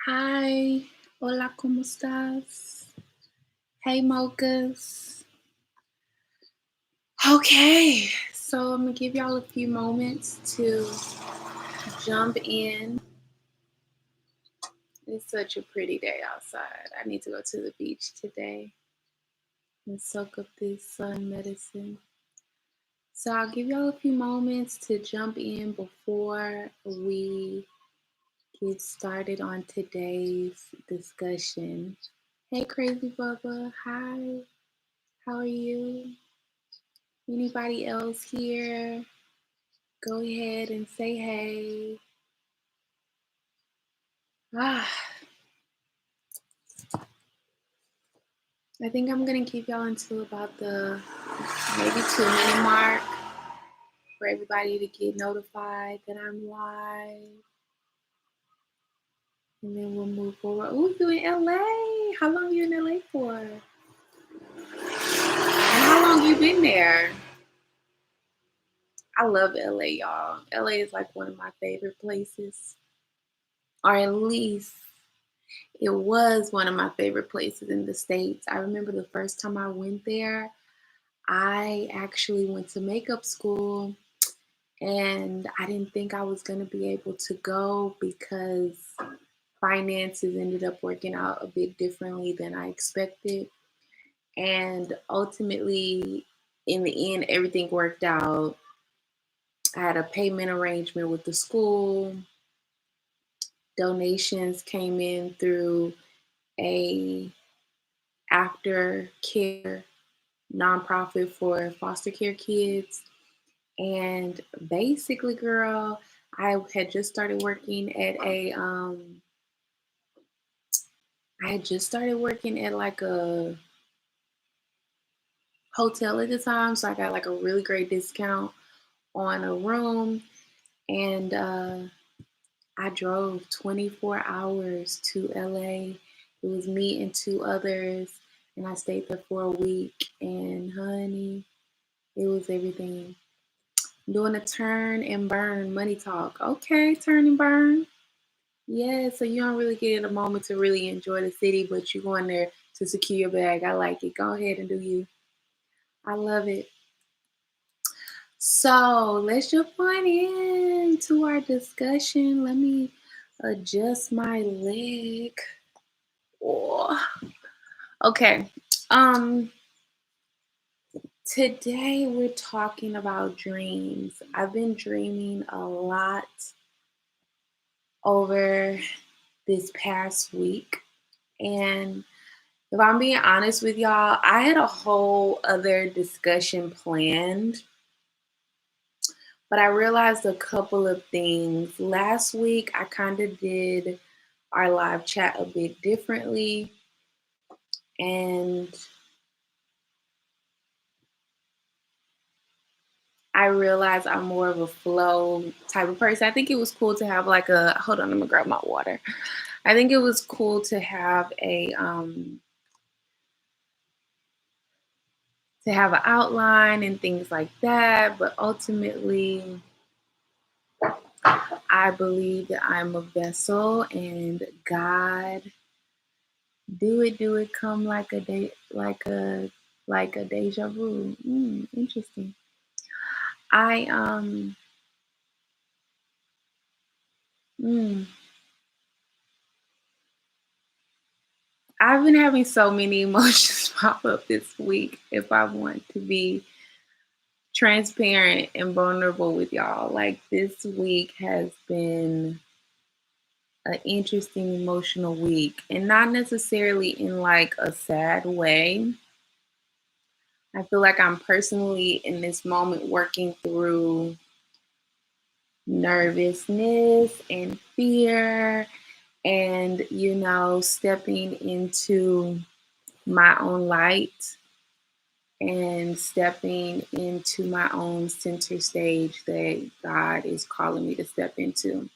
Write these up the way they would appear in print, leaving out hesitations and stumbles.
Hi, hola, ¿cómo estás? Hey, mochas. Okay, so I'm gonna give y'all a few moments to jump in. It's such a pretty day outside. I need to go to the beach today and soak up this sun medicine. So I'll give y'all a few moments to jump in before we get started on today's discussion. Hey, Crazy Bubba. Hi, how are you? Anybody else here? Go ahead and say hey. Ah, I think I'm gonna keep y'all until about the maybe 2 minute mark for everybody to get notified that I'm live. And then we'll move forward. Oh, you in LA. How long you in LA for? And how long you been there? I love LA, y'all. LA is like one of my favorite places. Or at least it was one of my favorite places in the States. I remember the first time I went there, I actually went to makeup school and I didn't think I was going to be able to go because finances ended up working out a bit differently than I expected. And ultimately, in the end, everything worked out. I had a payment arrangement with the school. Donations came in through a aftercare nonprofit for foster care kids. And basically, girl, I had just started working at like a hotel at the time, so I got like a really great discount on a room, and I drove 24 hours to LA. It was me and two others, and I stayed there for a week. And honey, it was everything. Doing a turn and burn money talk. Okay, turn and burn. Yeah, so you don't really get a moment to really enjoy the city, but you're going there to secure your bag. I like it. Go ahead and do you. I love it. So let's jump on into our discussion. Let me adjust my leg. Oh. Okay. Today we're talking about dreams. I've been dreaming a lot over this past week. And if I'm being honest with y'all, I had a whole other discussion planned, but I realized a couple of things. Last week, I kind of did our live chat a bit differently, and I realized I'm more of a flow type of person. I think it was cool to have like hold on, I'm gonna grab my water. I think it was cool to have an outline and things like that, but ultimately I believe that I'm a vessel and God do it come like a day like a deja vu. Interesting. I mm, I've been having so many emotions pop up this week, if I want to be transparent and vulnerable with y'all. Like, this week has been an interesting emotional week, and not necessarily in like a sad way. I feel like I'm personally in this moment working through nervousness and fear and, stepping into my own light and stepping into my own center stage that God is calling me to step into.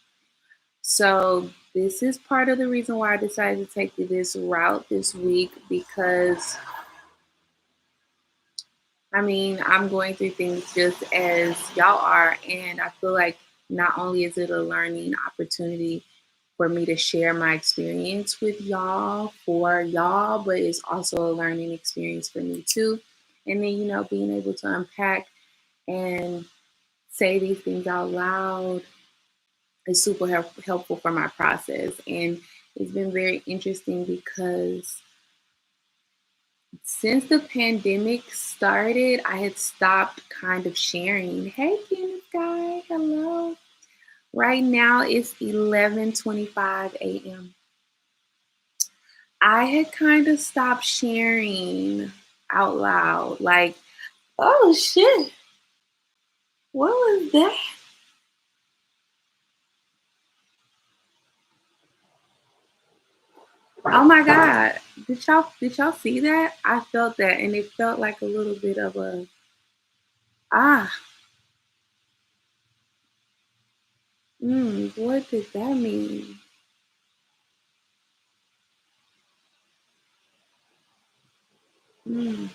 So this is part of the reason why I decided to take this route this week, because I'm going through things just as y'all are, and I feel like not only is it a learning opportunity for me to share my experience with y'all for y'all, but it's also a learning experience for me too. And then, being able to unpack and say these things out loud is super helpful for my process. And it's been very interesting because since the pandemic started, I had stopped kind of sharing. Hey, Kenneth Guy, hello. Right now it's 11:25 a.m. I had kind of stopped sharing out loud. Like, oh shit, what was that? Oh my God. Did y'all see that? I felt that and it felt like a little bit of a ah, what did that mean? Mm.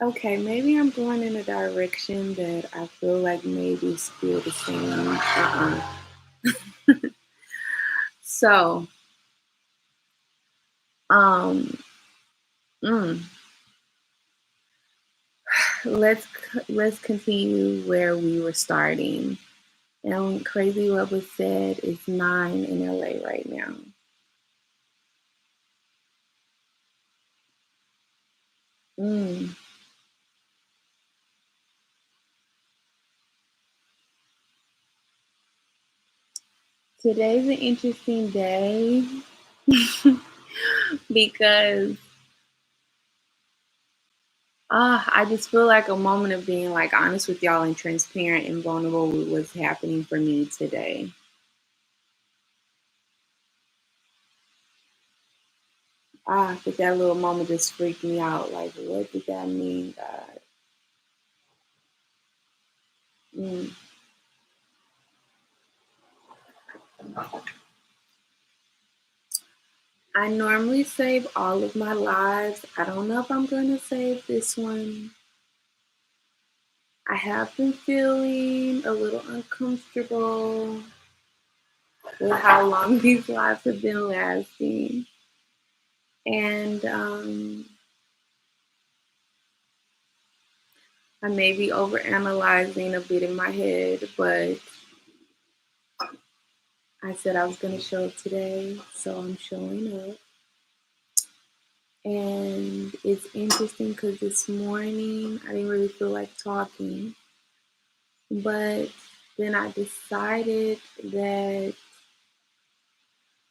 Okay, maybe I'm going in a direction that I feel like maybe still the same. So, um, mm, let's continue where we were starting. And crazy what was said is 9 in LA right now. Mm. Today's an interesting day because I just feel like a moment of being like honest with y'all and transparent and vulnerable with what's happening for me today. But that little moment just freaked me out. Like, what did that mean, God? Mm. I normally save all of my lives. I don't know if I'm going to save this one. I have been feeling a little uncomfortable with how long these lives have been lasting. And I may be overanalyzing a bit in my head, but I said I was going to show up today, so I'm showing up. And it's interesting because this morning I didn't really feel like talking, but then I decided that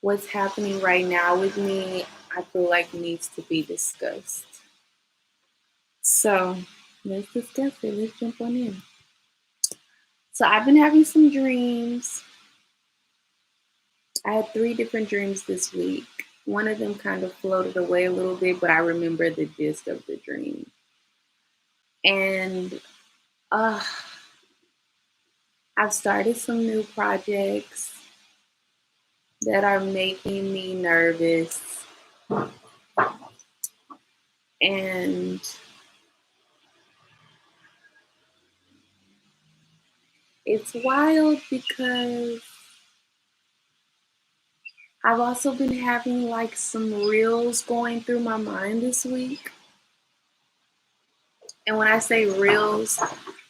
what's happening right now with me, I feel like needs to be discussed. So let's discuss it. Let's jump on in. So I've been having some dreams. I had 3 different dreams this week. One of them kind of floated away a little bit, but I remember the gist of the dream. And uh, I've started some new projects that are making me nervous. And it's wild because I've also been having like some reels going through my mind this week. And when I say reels,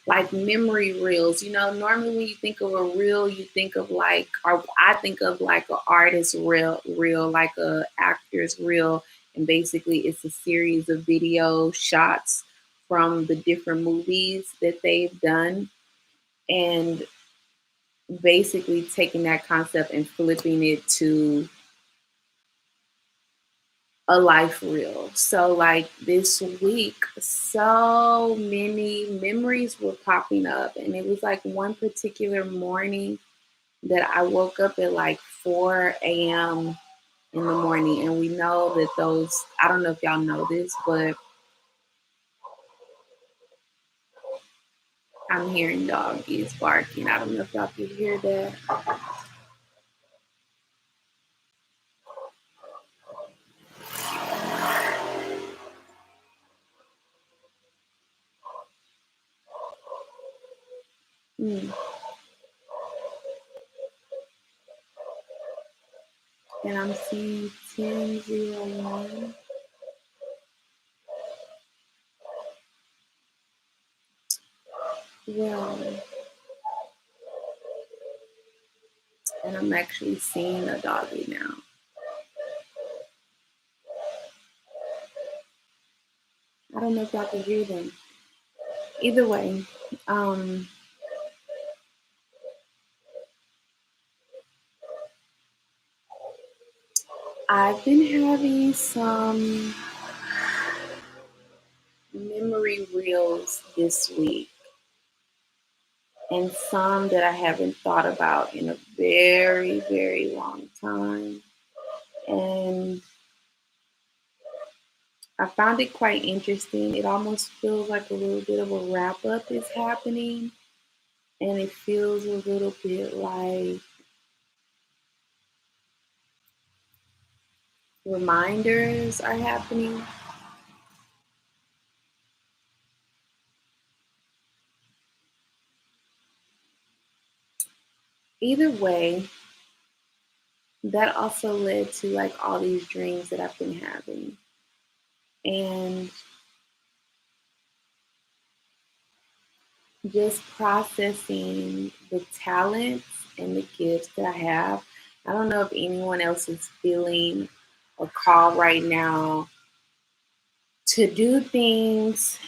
like memory reels, normally when you think of a reel, you think of like, or I think of like an artist reel, like a actor's reel. And basically it's a series of video shots from the different movies that they've done. And basically taking that concept and flipping it to a life reel. So like this week, so many memories were popping up. And it was like one particular morning that I woke up at like 4 a.m. in the morning. And we know that I don't know if y'all know this, but I'm hearing doggies barking. I don't know if y'all can hear that. Hmm. And I'm seeing 1001. Well, and I'm actually seeing a doggy now. I don't know if y'all can hear them. Either way, um, I've been having some memory reels this week, and some that I haven't thought about in a very, very long time. And I found it quite interesting. It almost feels like a little bit of a wrap up is happening, and it feels a little bit like reminders are happening. Either way, that also led to like all these dreams that I've been having. And just processing the talents and the gifts that I have. I don't know if anyone else is feeling a call right now to do things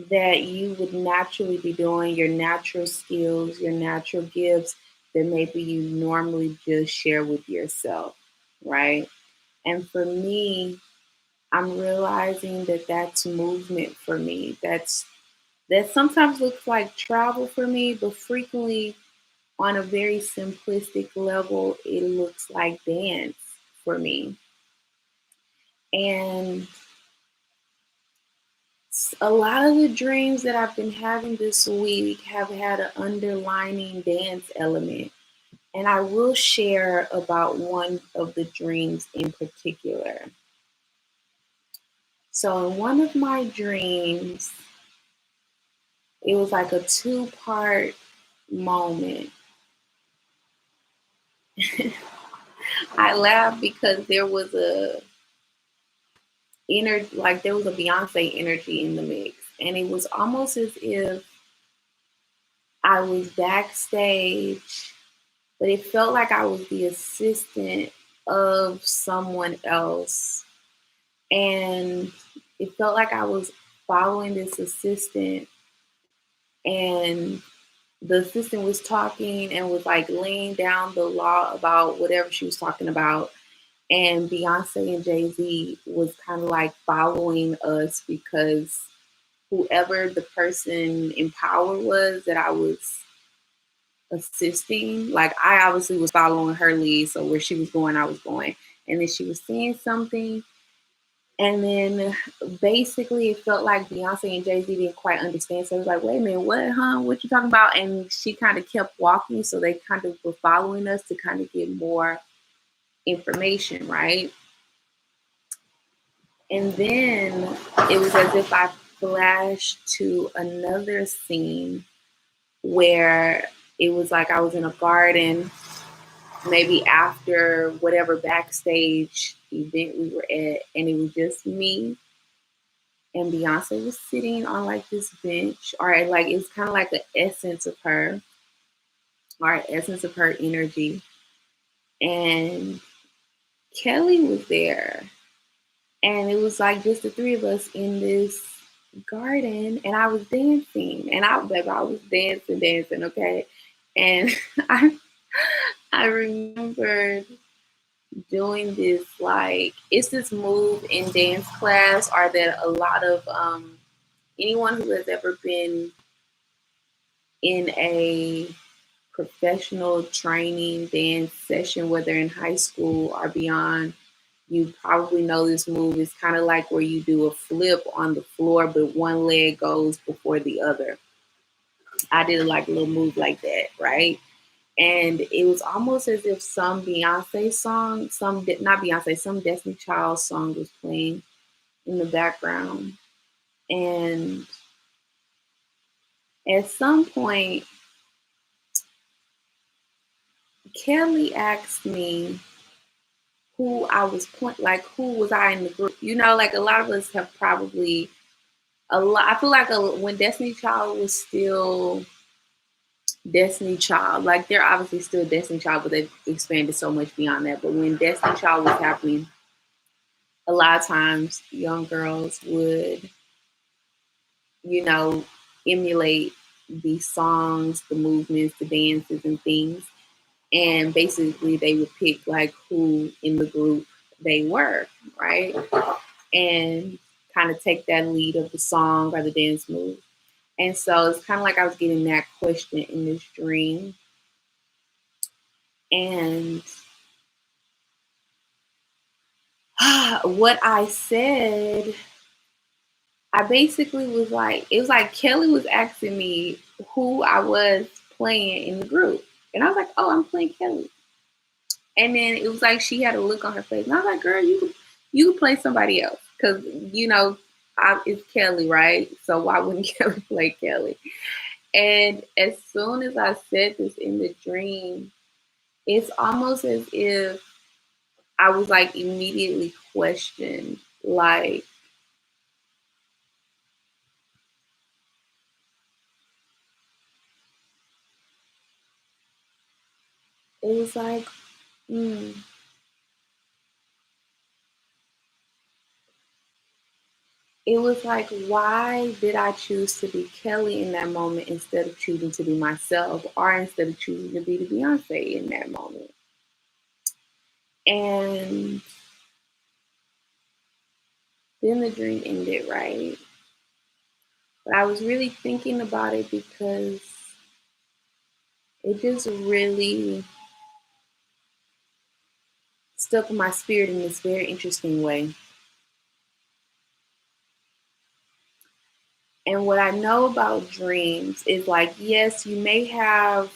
that you would naturally be doing, your natural skills, your natural gifts that maybe you normally just share with yourself, right? And for me, I'm realizing that that's movement for me. That sometimes looks like travel for me, but frequently on a very simplistic level, it looks like dance for me. And a lot of the dreams that I've been having this week have had an underlining dance element. And I will share about one of the dreams in particular. So, in one of my dreams, it was like a two-part moment. I laughed because there was a Beyonce energy in the mix, and it was almost as if I was backstage, but it felt like I was the assistant of someone else, and it felt like I was following this assistant, and the assistant was talking and was like laying down the law about whatever she was talking about. And Beyonce and Jay-Z was kind of like following us because whoever the person in power was that I was assisting, like I obviously was following her lead. So where she was going, I was going. And then she was saying something. And then basically it felt like Beyonce and Jay-Z didn't quite understand. So it was like, wait a minute, what, huh? What you talking about? And she kind of kept walking. So they kind of were following us to kind of get more information, right? And then it was as if I flashed to another scene where it was like I was in a garden, maybe after whatever backstage event we were at, and it was just me and Beyonce was sitting on like this bench, or like it's kind of like the essence of her, or essence of her energy. And Kelly was there, and it was like just the three of us in this garden, and I was dancing, and I was dancing, okay. And I I remembered doing this, like it's this move in dance class, or that a lot of anyone who has ever been in a professional training dance session, whether in high school or beyond, you probably know this move. It's kind of like where you do a flip on the floor, but one leg goes before the other. I did like a little move like that, right? And it was almost as if some Beyonce song, not Beyonce, some Destiny Child song was playing in the background. And at some point, Kelly asked me who I was like who was I in the group. Like a lot of us have probably a lot. I feel like when Destiny Child was still Destiny Child, like they're obviously still Destiny Child, but they've expanded so much beyond that. But when Destiny Child was happening, a lot of times young girls would, you know, emulate the songs, the movements, the dances, and things. And basically, they would pick like who in the group they were, right? And kind of take that lead of the song or the dance move. And so it's kind of like I was getting that question in this dream. And what I said, I basically was like, it was like Kelly was asking me who I was playing in the group. And I was like, oh, I'm playing Kelly. And then it was like she had a look on her face. And I was like, girl, you could play somebody else. Because, it's Kelly, right? So why wouldn't Kelly play Kelly? And as soon as I said this in the dream, it's almost as if I was like immediately questioned. Like, it was like, mm. It was like, why did I choose to be Kelly in that moment instead of choosing to be myself or instead of choosing to be the Beyonce in that moment? And then the dream ended, right? But I was really thinking about it because it just really stuck in my spirit in this very interesting way. And what I know about dreams is like, yes, you may have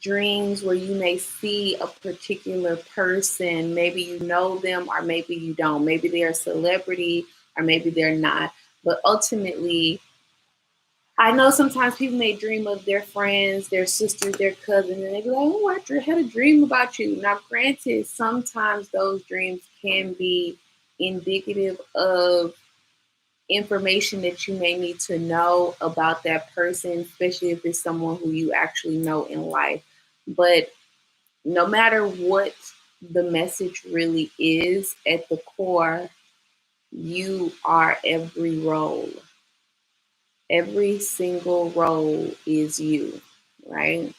dreams where you may see a particular person. Maybe you know them or maybe you don't. Maybe they're a celebrity or maybe they're not. But ultimately, I know sometimes people may dream of their friends, their sisters, their cousins, and they be like, oh, I had a dream about you. Now, granted, sometimes those dreams can be indicative of information that you may need to know about that person, especially if it's someone who you actually know in life. But no matter what the message really is, at the core, you are every role. Every single role is you, right?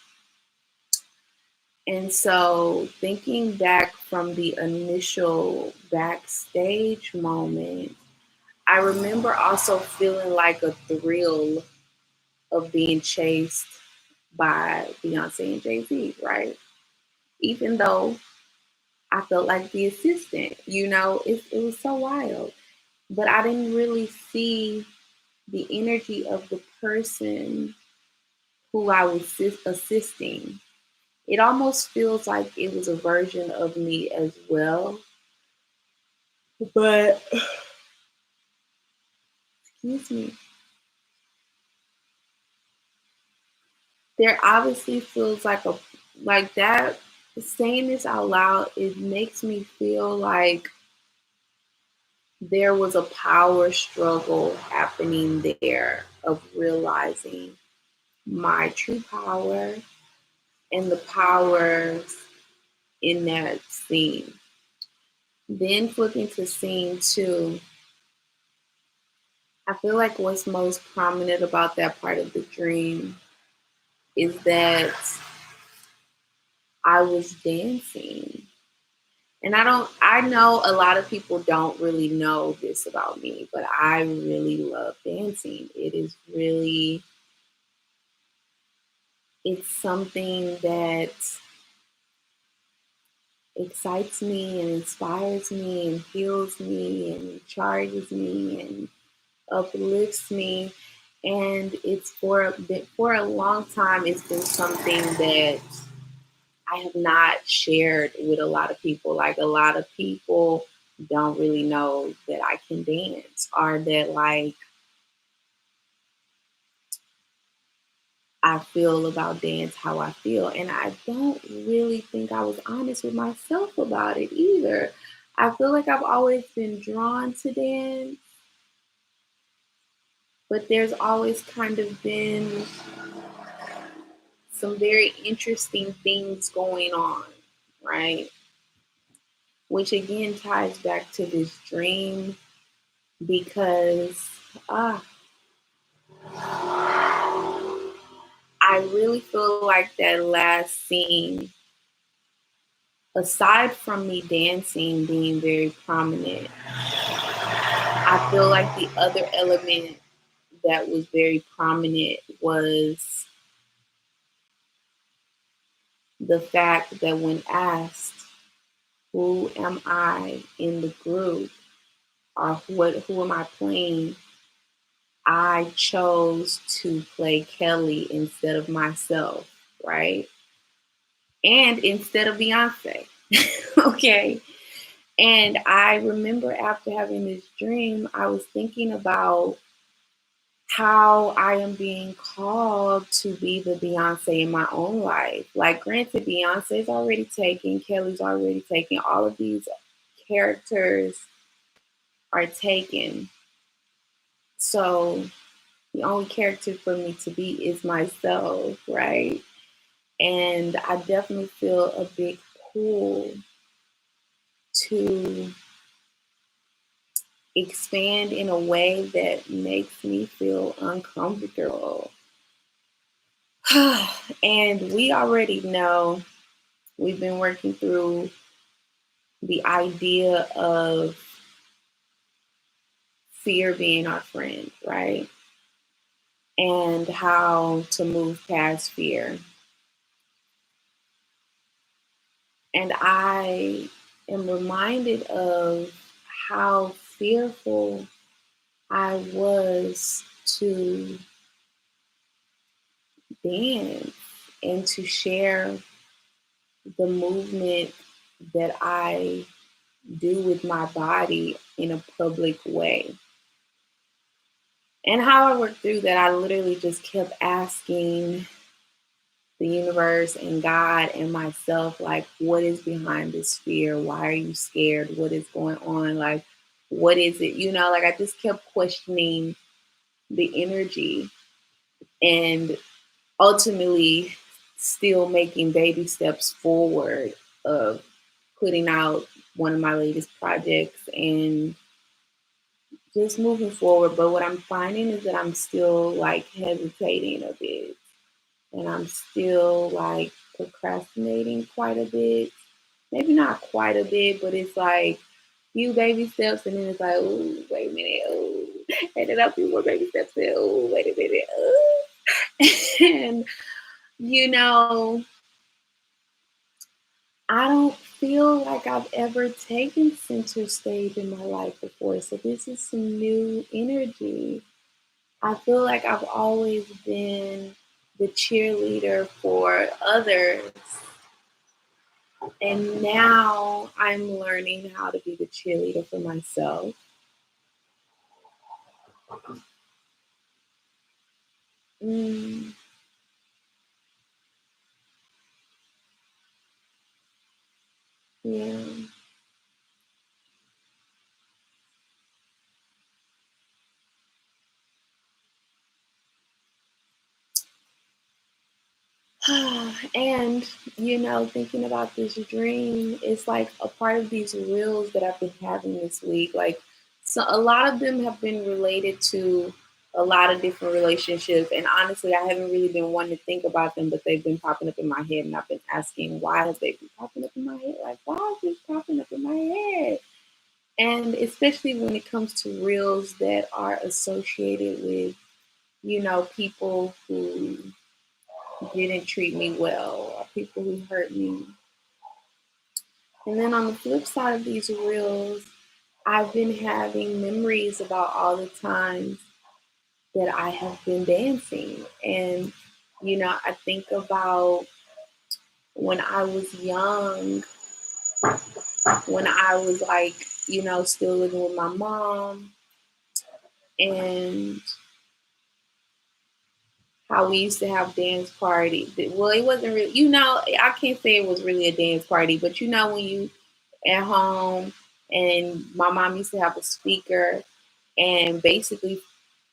And so, thinking back from the initial backstage moment, I remember also feeling like a thrill of being chased by Beyonce and Jay-Z, right? Even though I felt like the assistant, it was so wild. But I didn't really see the energy of the person who I was assisting. It almost feels like it was a version of me as well. But, excuse me, there obviously feels like that. Saying this out loud, it makes me feel like there was a power struggle happening there of realizing my true power and the powers in that scene. Then flipping to scene two, I feel like what's most prominent about that part of the dream is that I was dancing. And I know a lot of people don't really know this about me, but I really love dancing. It's something that excites me and inspires me and heals me and charges me and uplifts me. And it's for a long time, it's been something that I have not shared with a lot of people. Like a lot of people don't really know that I can dance or that like I feel about dance, how I feel. And I don't really think I was honest with myself about it either. I feel like I've always been drawn to dance, but there's always kind of been some very interesting things going on, right? Which again ties back to this dream because ah, I really feel like that last scene, aside from me dancing being very prominent, I feel like the other element that was very prominent was the fact that when asked, who am I in the group or who am I playing, I chose to play Kelly instead of myself, right? And instead of Beyonce. Okay. And I remember after having this dream, I was thinking about how I am being called to be the Beyonce in my own life. Like, granted, Beyonce's already taken, Kelly's already taken, all of these characters are taken. So the only character for me to be is myself, right? And I definitely feel a big pull to expand in a way that makes me feel uncomfortable. And we already know we've been working through the idea of fear being our friend, right? And how to move past fear. And I am reminded of how fearful I was to dance and to share the movement that I do with my body in a public way. And how I worked through that, I literally just kept asking the universe and God and myself, like, what is behind this fear? Why are you scared? What is going on? Like, what is it? Like I just kept questioning the energy and ultimately still making baby steps forward of putting out one of my latest projects and just moving forward. But what I'm finding is that I'm still like hesitating a bit and I'm still like procrastinating quite a bit. Maybe not quite a bit, but it's like few baby steps and then it's like, oh, wait a minute, oh, and then a few more baby steps and oh, wait a minute, oh. And you know, I don't feel like I've ever taken center stage in my life before. So this is some new energy. I feel like I've always been the cheerleader for others. And now I'm learning how to be the cheerleader for myself. Mm, yeah. And, thinking about this dream, it's like a part of these reels that I've been having this week. Like, so a lot of them have been related to a lot of different relationships. And honestly, I haven't really been wanting to think about them, but they've been popping up in my head. And I've been asking, why have they been popping up in my head? Like, why is this popping up in my head? And especially when it comes to reels that are associated with, people who didn't treat me well or people who hurt me. And then on the flip side of these reels, I've been having memories about all the times that I have been dancing. And, I think about when I was young, when I was like, still living with my mom. And how we used to have dance parties. Well, it wasn't really, I can't say it was really a dance party, but when you at home and my mom used to have a speaker, and basically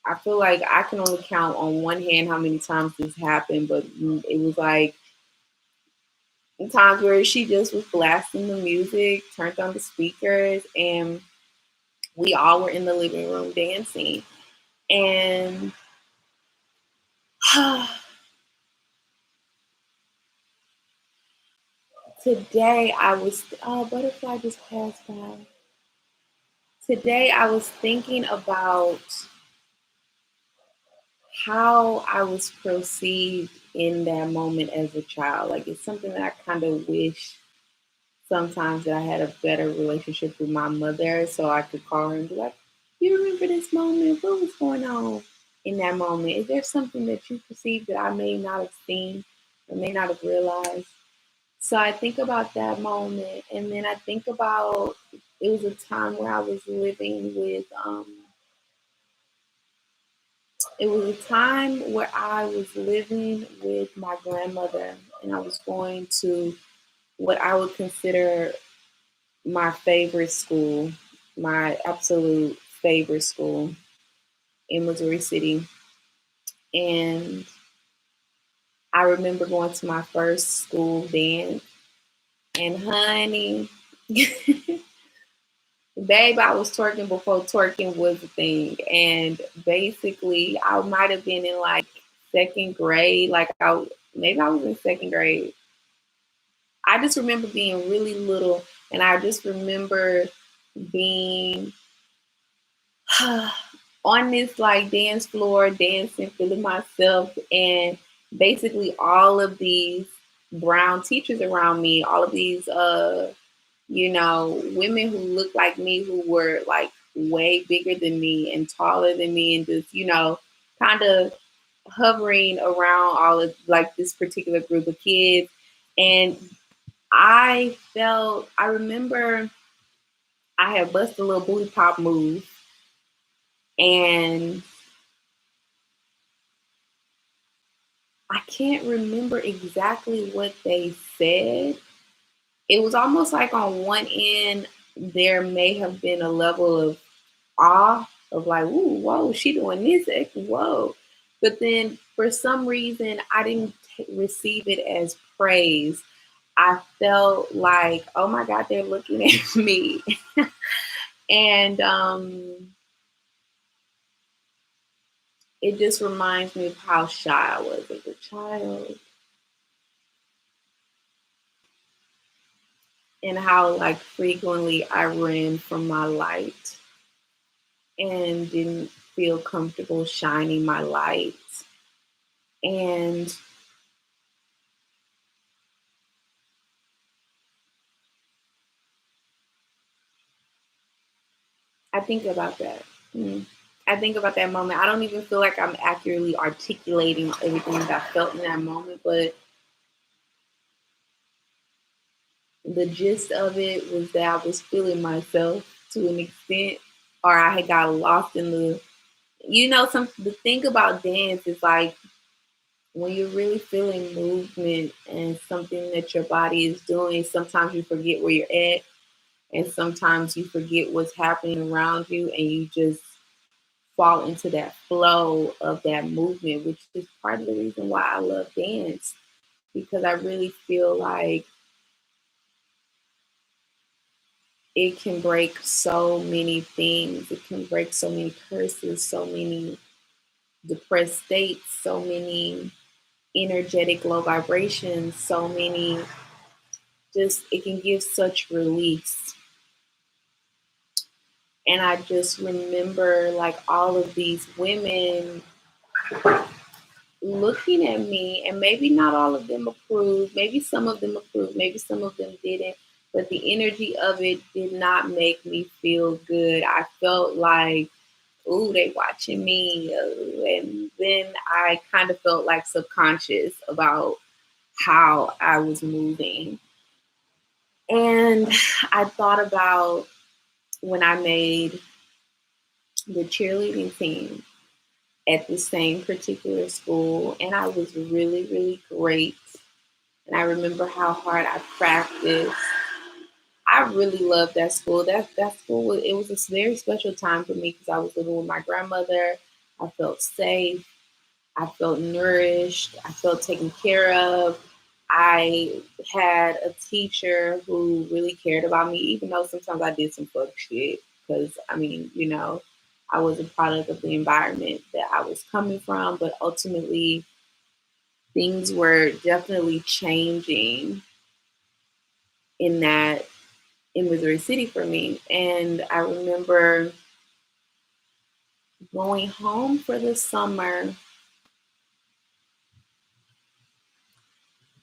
I feel like I can only count on one hand how many times this happened, but it was like times where she just was blasting the music, turned on the speakers, and we all were in the living room dancing. And today I was, oh, butterfly just passed by. Today I was thinking about how I was perceived in that moment as a child. Like, it's something that I kind of wish sometimes that I had a better relationship with my mother so I could call her and be like, you remember this moment? What was going on in that moment? Is there something that you perceived that I may not have seen or may not have realized? So I think about that moment, and then I think about it was a time where I was living with it was a time where I was living with my grandmother, and I was going to what I would consider my favorite school, my absolute favorite school in Missouri City. And I remember going to my first school dance, and honey, babe, I was twerking before twerking was a thing. And basically, I might have been in like second grade, maybe I was in second grade. I just remember being really little, and I just remember being on this like dance floor, dancing, feeling myself, and basically all of these brown teachers around me, all of these women who looked like me, who were like way bigger than me and taller than me, and just, kind of hovering around all of like this particular group of kids. And I remember I had busted a little booty pop move, and I can't remember exactly what they said. It was almost like on one end, there may have been a level of awe of like, ooh, whoa, she doing this, whoa. But then for some reason, I didn't receive it as praise. I felt like, oh my God, they're looking at me. And it just reminds me of how shy I was as a child, and how like frequently I ran from my light and didn't feel comfortable shining my light. And I think about that. Mm. I think about that moment. I don't even feel like I'm accurately articulating everything that I felt in that moment, but the gist of it was that I was feeling myself to an extent, or I had got lost in the thing about dance is like when you're really feeling movement and something that your body is doing, sometimes you forget where you're at, and sometimes you forget what's happening around you, and you just fall into that flow of that movement, which is part of the reason why I love dance, because I really feel like it can break so many things. It can break so many curses, so many depressed states, so many energetic low vibrations, so many, just it can give such release. And I just remember like all of these women looking at me, and maybe not all of them approved, maybe some of them approved, maybe some of them didn't, but the energy of it did not make me feel good. I felt like, ooh, they watching me. And then I kind of felt like subconscious about how I was moving. And I thought about when I made the cheerleading team, at the same particular school, and I was really, really great. And I remember how hard I practiced. I really loved that school. That school it was a very special time for me because I was living with my grandmother. I felt safe. I felt nourished. I felt taken care of. I had a teacher who really cared about me, even though sometimes I did some fuck shit. Because, I mean, I was a product of the environment that I was coming from, but ultimately things were definitely changing in that in Missouri City for me. And I remember going home for the summer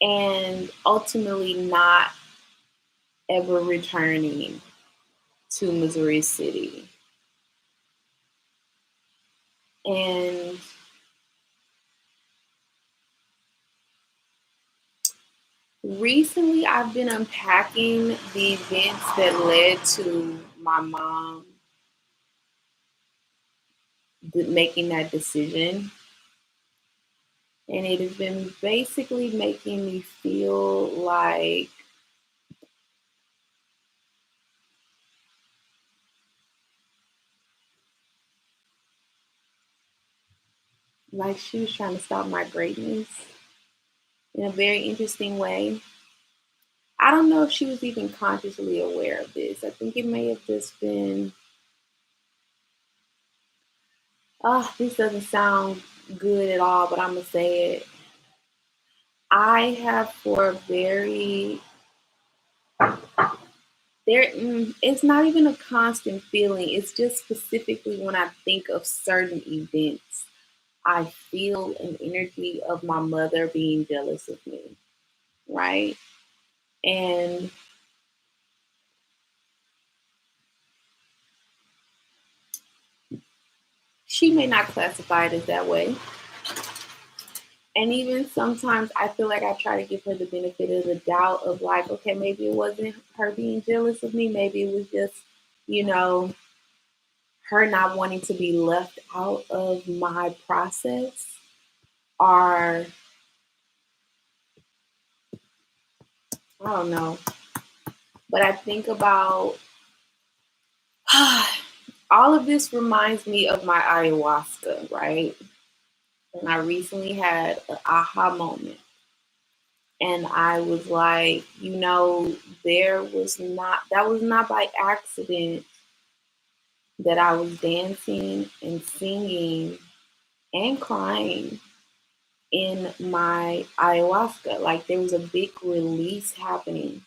and ultimately not ever returning to Missouri City. And recently I've been unpacking the events that led to my mom making that decision. And it has been basically making me feel like she was trying to stop my greatness in a very interesting way. I don't know if she was even consciously aware of this. I think it may have just been, oh, this doesn't sound good at all, but I'm going to say it. I have for a very, it's not even a constant feeling. It's just specifically when I think of certain events, I feel an energy of my mother being jealous of me, right? And she may not classify it as that way. And even sometimes I feel like I try to give her the benefit of the doubt of like, okay, maybe it wasn't her being jealous of me. Maybe it was just, you know, her not wanting to be left out of my process. Or I don't know. But I think about all of this reminds me of my ayahuasca, right? And I recently had an aha moment. And I was like, that was not by accident that I was dancing and singing and crying in my ayahuasca. Like there was a big release happening.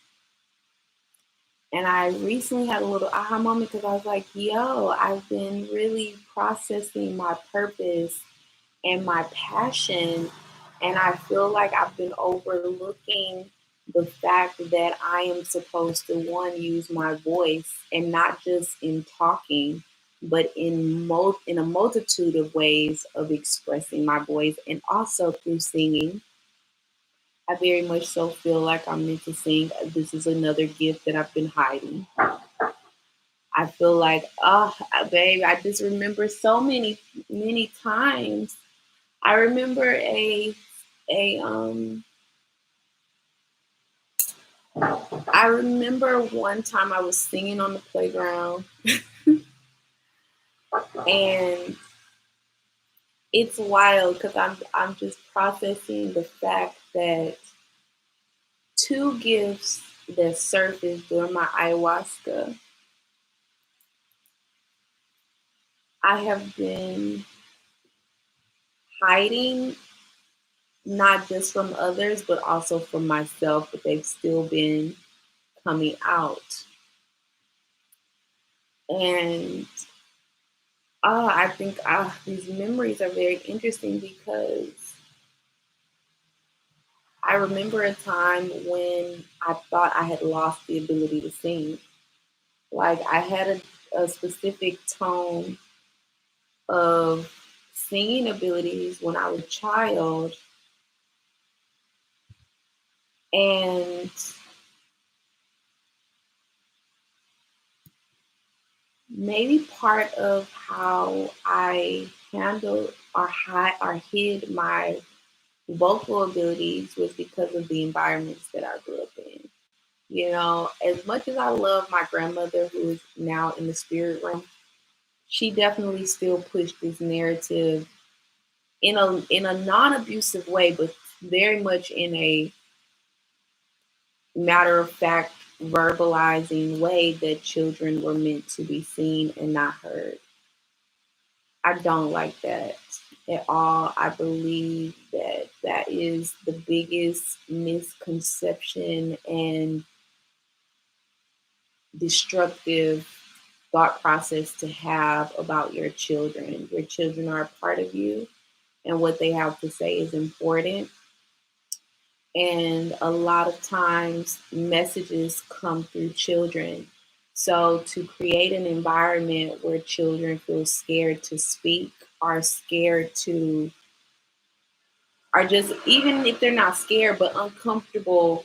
And I recently had a little aha moment because I was like, yo, I've been really processing my purpose and my passion. And I feel like I've been overlooking the fact that I am supposed to, one, use my voice and not just in talking, but in a multitude of ways of expressing my voice and also through singing. I very much so feel like I'm meant to sing. This is another gift that I've been hiding. I feel like, oh, babe, I just remember so many times. I remember a I remember one time I was singing on the playground and it's wild because I'm just processing the fact that two gifts that surfaced during my ayahuasca I have been hiding not just from others but also from myself, but they've still been coming out. And I think these memories are very interesting because I remember a time when I thought I had lost the ability to sing. Like I had a specific tone of singing abilities when I was a child. And maybe part of how I handled or hid my vocal abilities was because of the environments that I grew up in. You know, as much as I love my grandmother, who is now in the spirit realm, she definitely still pushed this narrative in a non-abusive way, but very much in a matter of fact, verbalizing way that children were meant to be seen and not heard. I don't like that at all. I believe that that is the biggest misconception and destructive thought process to have about your children. Your children are a part of you, and what they have to say is important. And a lot of times, messages come through children. So, to create an environment where children feel scared to speak, are scared to are just, even if they're not scared but uncomfortable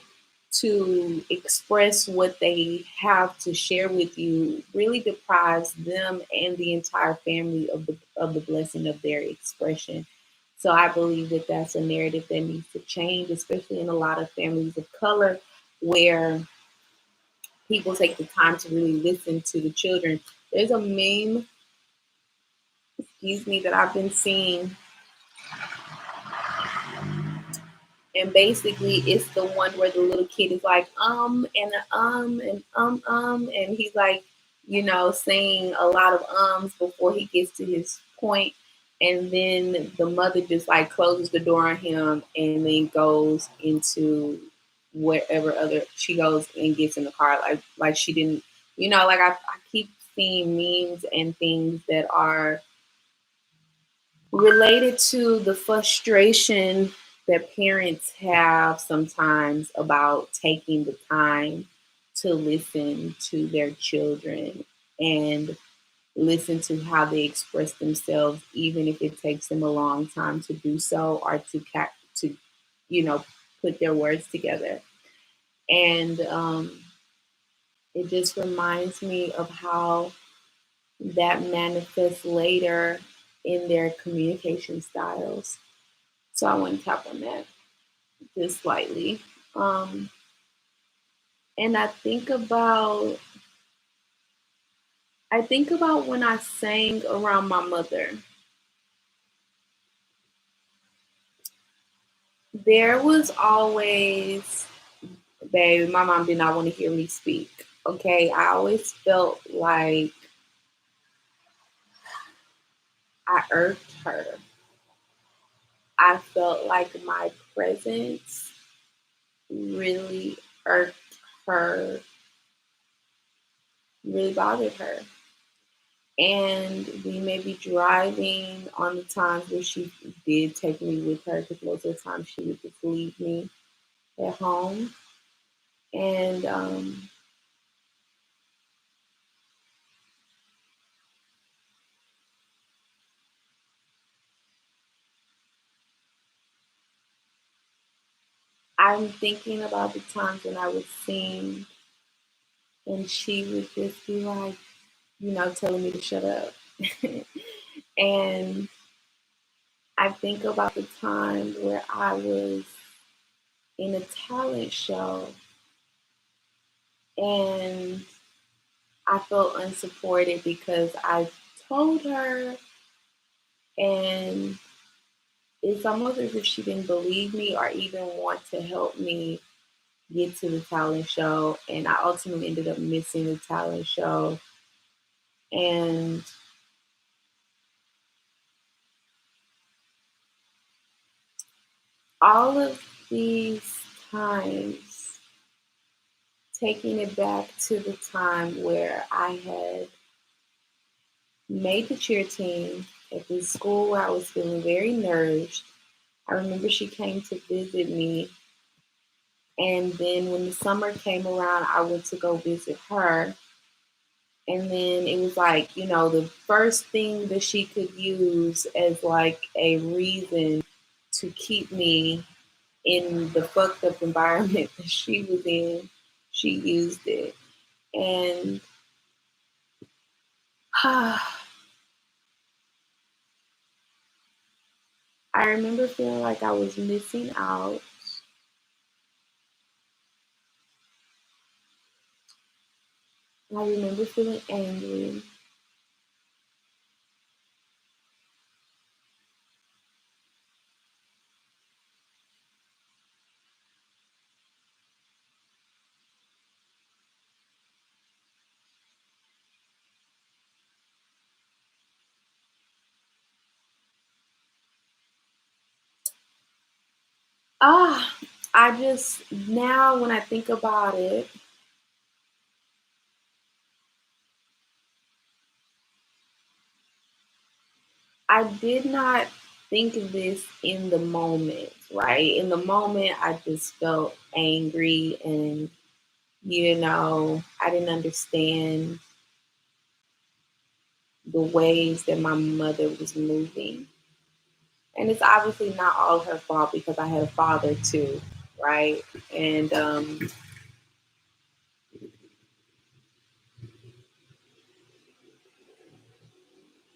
to express what they have to share with you, really deprives them and the entire family of the blessing of their expression. So I believe that that's a narrative that needs to change, especially in a lot of families of color where people take the time to really listen to the children. There's a meme, excuse me, that I've been seeing. And basically, it's the one where the little kid is like, and he's like, saying a lot of ums before he gets to his point. And then the mother just like closes the door on him and then goes into wherever other she goes and gets in the car. Like she didn't, like I keep seeing memes and things that are related to the frustration that parents have sometimes about taking the time to listen to their children and listen to how they express themselves, even if it takes them a long time to do so or to you know put their words together. And it just reminds me of how that manifests later in their communication styles. So I want to tap on that just slightly. Um, and I think about when I sang around my mother. There was always, babe, my mom did not want to hear me speak. Okay, I always felt like I irked her. I felt like my presence really irked her, really bothered her. And we may be driving on the times where she did take me with her, because most of the time she would just leave me at home. And I'm thinking about the times when I would sing and she would just be like, telling me to shut up. And I think about the time where I was in a talent show and I felt unsupported because I told her, and it's almost as if she didn't believe me or even want to help me get to the talent show. And I ultimately ended up missing the talent show. And all of these times, taking it back to the time where I had made the cheer team at this school where I was feeling very nourished. I remember she came to visit me. And then when the summer came around, I went to go visit her. And then it was like, the first thing that she could use as like a reason to keep me in the fucked up environment that she was in, she used it. And I remember feeling like I was missing out. I remember feeling angry. Ah, I just, now when I think about it, I did not think of this in the moment, right? In the moment, I just felt angry and, I didn't understand the ways that my mother was moving. And it's obviously not all her fault because I had a father too, right? And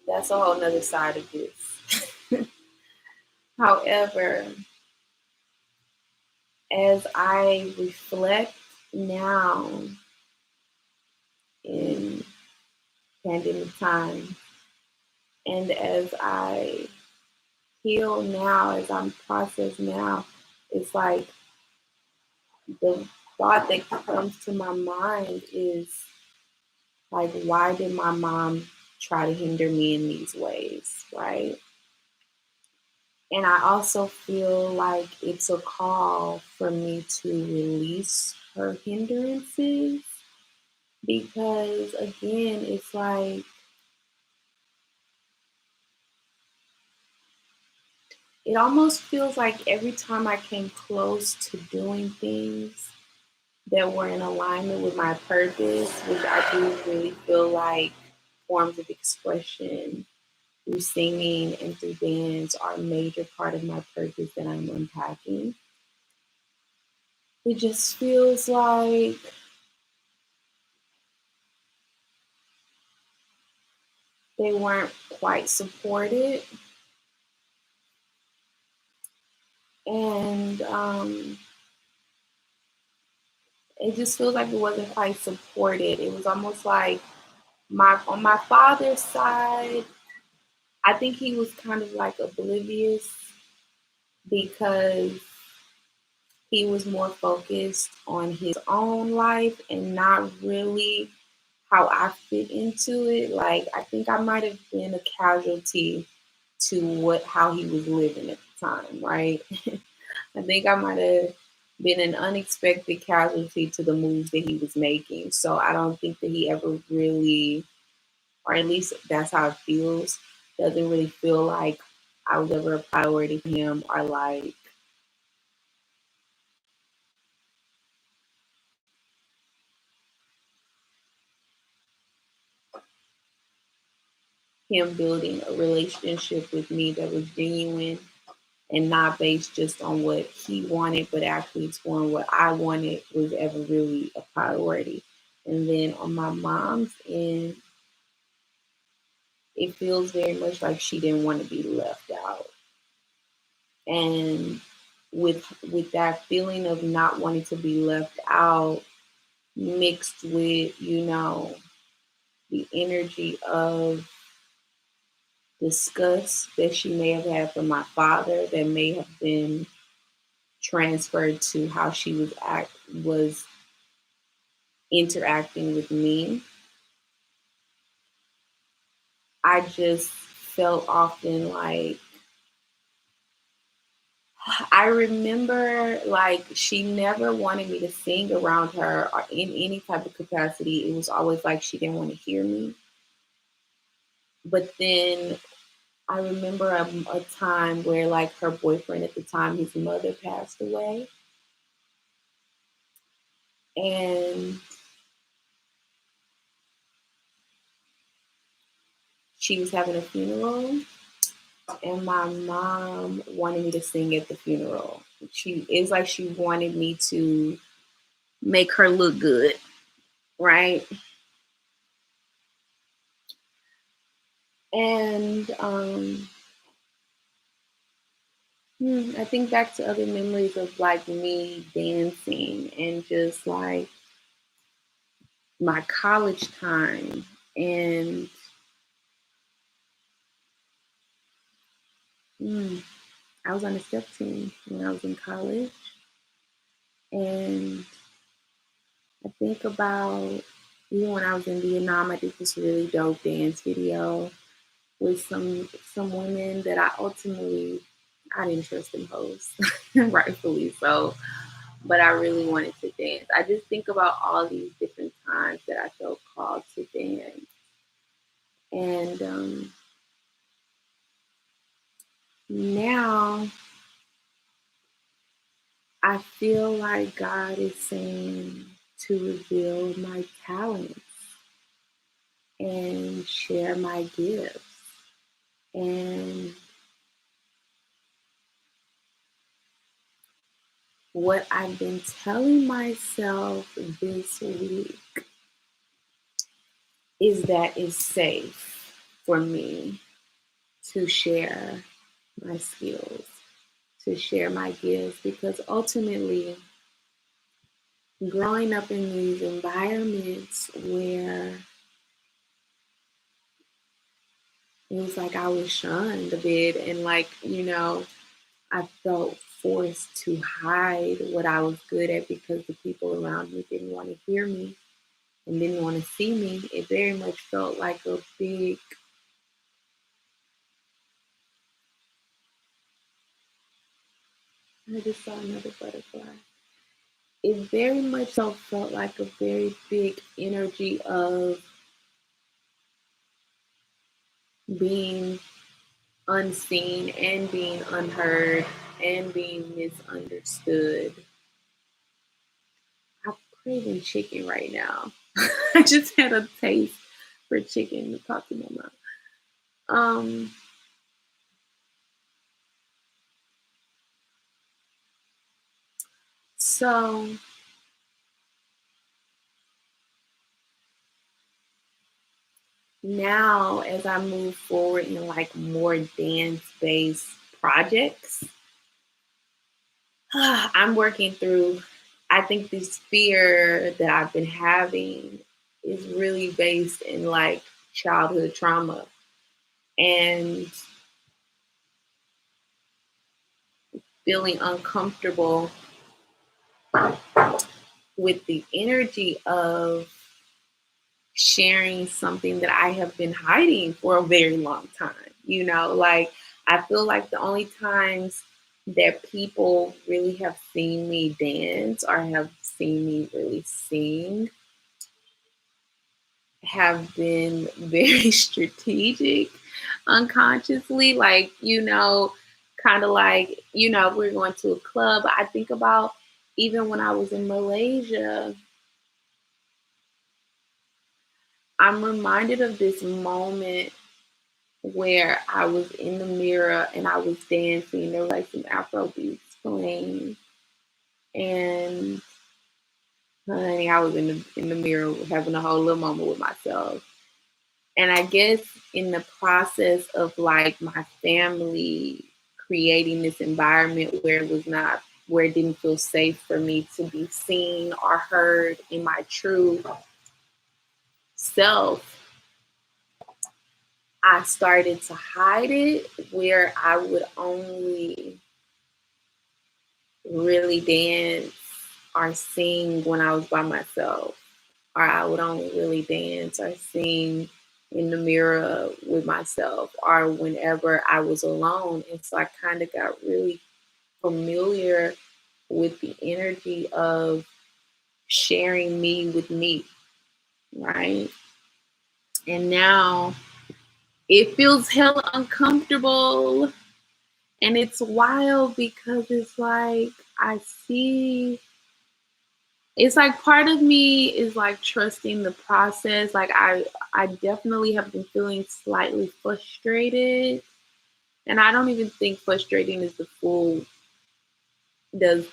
that's a whole nother side of this. However, as I reflect now in pandemic time, and as I heal now, as I'm processed now, it's like the thought that comes to my mind is like, why did my mom try to hinder me in these ways, right? And I also feel like it's a call for me to release her hindrances because, again, it's like it almost feels like every time I came close to doing things that were in alignment with my purpose, which I do really feel like forms of expression through singing and through dance are a major part of my purpose that I'm unpacking. It just feels like they weren't quite supported. And it just feels like it wasn't quite supported. It was almost like on my father's side, I think he was kind of like oblivious because he was more focused on his own life and not really how I fit into it. Like I think I might have been a casualty to what how he was living at the time, right? I think I might have been an unexpected casualty to the moves that he was making. So I don't think that he ever really, or at least that's how it feels, doesn't really feel like I was ever a priority for him or like him building a relationship with me that was genuine and not based just on what he wanted, but actually exploring what I wanted was ever really a priority. And then on my mom's end, it feels very much like she didn't want to be left out. And with that feeling of not wanting to be left out mixed with, the energy of disgust that she may have had from my father that may have been transferred to how she was interacting with me. I just felt often like I remember like she never wanted me to sing around her or in any type of capacity. It was always like she didn't want to hear me. But then I remember a time where like her boyfriend at the time, his mother passed away. And she was having a funeral and my mom wanted me to sing at the funeral. She It was like she wanted me to make her look good, right? And I think back to other memories of like me dancing and just like my college time. And mm, I was on a step team when I was in college. And I think about even when I was in Vietnam, I did this really dope dance video with some women that I didn't trust them hoes, rightfully so. But I really wanted to dance. I just think about all these different times that I felt called to dance. And now I feel like God is saying to reveal my talents and share my gifts. And what I've been telling myself this week is that it's safe for me to share my skills, to share my gifts, because ultimately, growing up in these environments where it was like I was shunned a bit, and like, I felt forced to hide what I was good at because the people around me didn't want to hear me and didn't want to see me. It very much felt like a big, I just saw another butterfly. It very much so felt like a very big energy of being unseen and being unheard and being misunderstood. I'm craving chicken right now. I just had a taste for chicken to pop in my mouth. Um, so now as I move forward in like more dance-based projects, I'm working through, I think this fear that I've been having is really based in like childhood trauma and feeling uncomfortable with the energy of sharing something that I have been hiding for a very long time. Like I feel like the only times that people really have seen me dance or have seen me really sing have been very strategic unconsciously. Like, kind of like, we're going to a club. I think about even when I was in Malaysia, I'm reminded of this moment where I was in the mirror and I was dancing. There was like some Afro beats playing, and honey, I was in the mirror having a whole little moment with myself. And I guess in the process of like my family creating this environment where it didn't feel safe for me to be seen or heard in my true self, I started to hide it where I would only really dance or sing when I was by myself, or I would only really dance or sing in the mirror with myself, or whenever I was alone. And so I kind of got really familiar with the energy of sharing me with me, right? And now it feels hella uncomfortable. And it's wild because it's like I see, it's like part of me is like trusting the process. Like I definitely have been feeling slightly frustrated. And I don't even think frustrating is the full does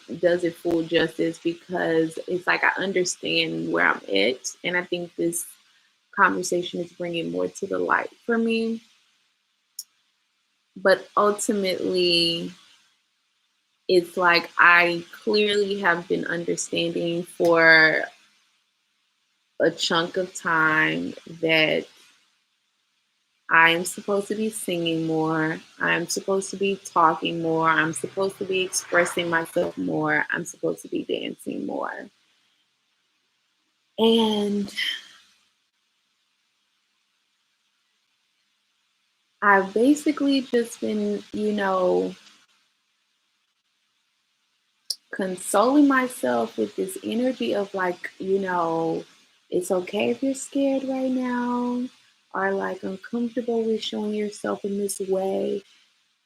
it full justice, because it's like I understand where I'm at, and I think this conversation is bringing more to the light for me. But ultimately, it's like I clearly have been understanding for a chunk of time that I am supposed to be singing more. I'm supposed to be talking more. I'm supposed to be expressing myself more. I'm supposed to be dancing more. And I've basically just been, consoling myself with this energy of like, it's okay if you're scared right now, or like uncomfortable with showing yourself in this way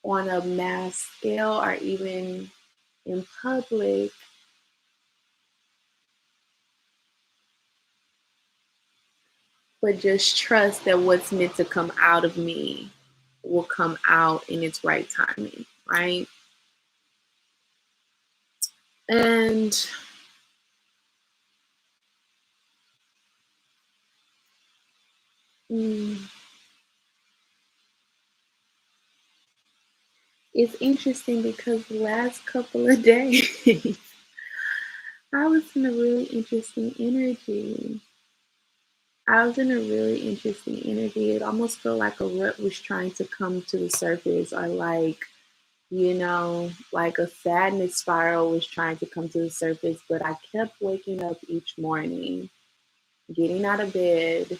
on a mass scale or even in public. But just trust that what's meant to come out of me will come out in its right timing, right? And mm, it's interesting because the last couple of days, I was in a really interesting energy. I was in a really interesting energy. It almost felt like a rut was trying to come to the surface, or like, like a sadness spiral was trying to come to the surface. But I kept waking up each morning, getting out of bed,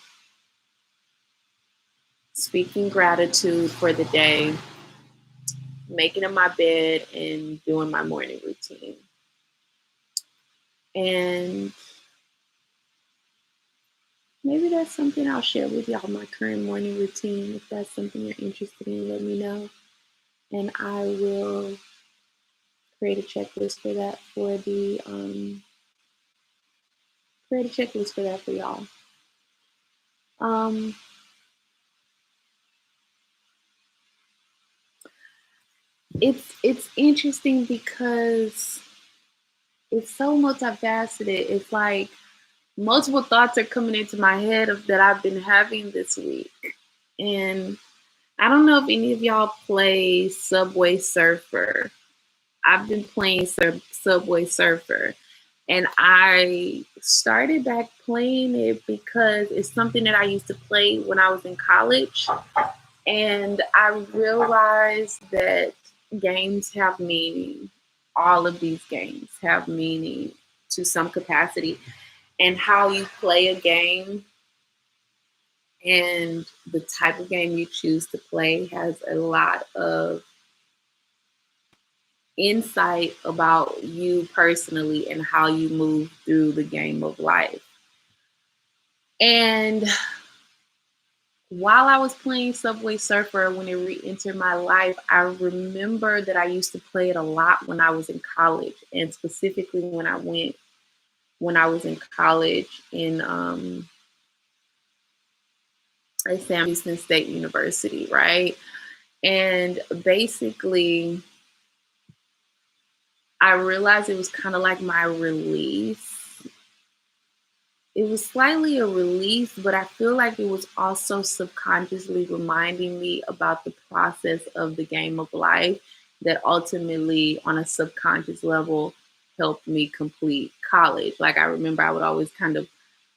speaking gratitude for the day, making up my bed, and doing my morning routine. And maybe that's something I'll share with y'all, my current morning routine. If that's something you're interested in, let me know. And I will create a checklist for that create a checklist for that for y'all. Um, it's interesting because it's so multifaceted. It's like multiple thoughts are coming into my head of that I've been having this week. And I don't know if any of y'all play Subway Surfer. I've been playing Subway Surfer. And I started back playing it because it's something that I used to play when I was in college. And I realized that games have meaning. All of these games have meaning to some capacity. And how you play a game and the type of game you choose to play has a lot of insight about you personally and how you move through the game of life. And while I was playing Subway Surfer, when it re-entered my life, I remember that I used to play it a lot when I was in college, and specifically when I was in college in Sam Houston State University, right? And basically, I realized it was kind of like my release. It was slightly a release, but I feel like it was also subconsciously reminding me about the process of the game of life that ultimately, on a subconscious level, helped me complete college. Like, I remember I would always kind of,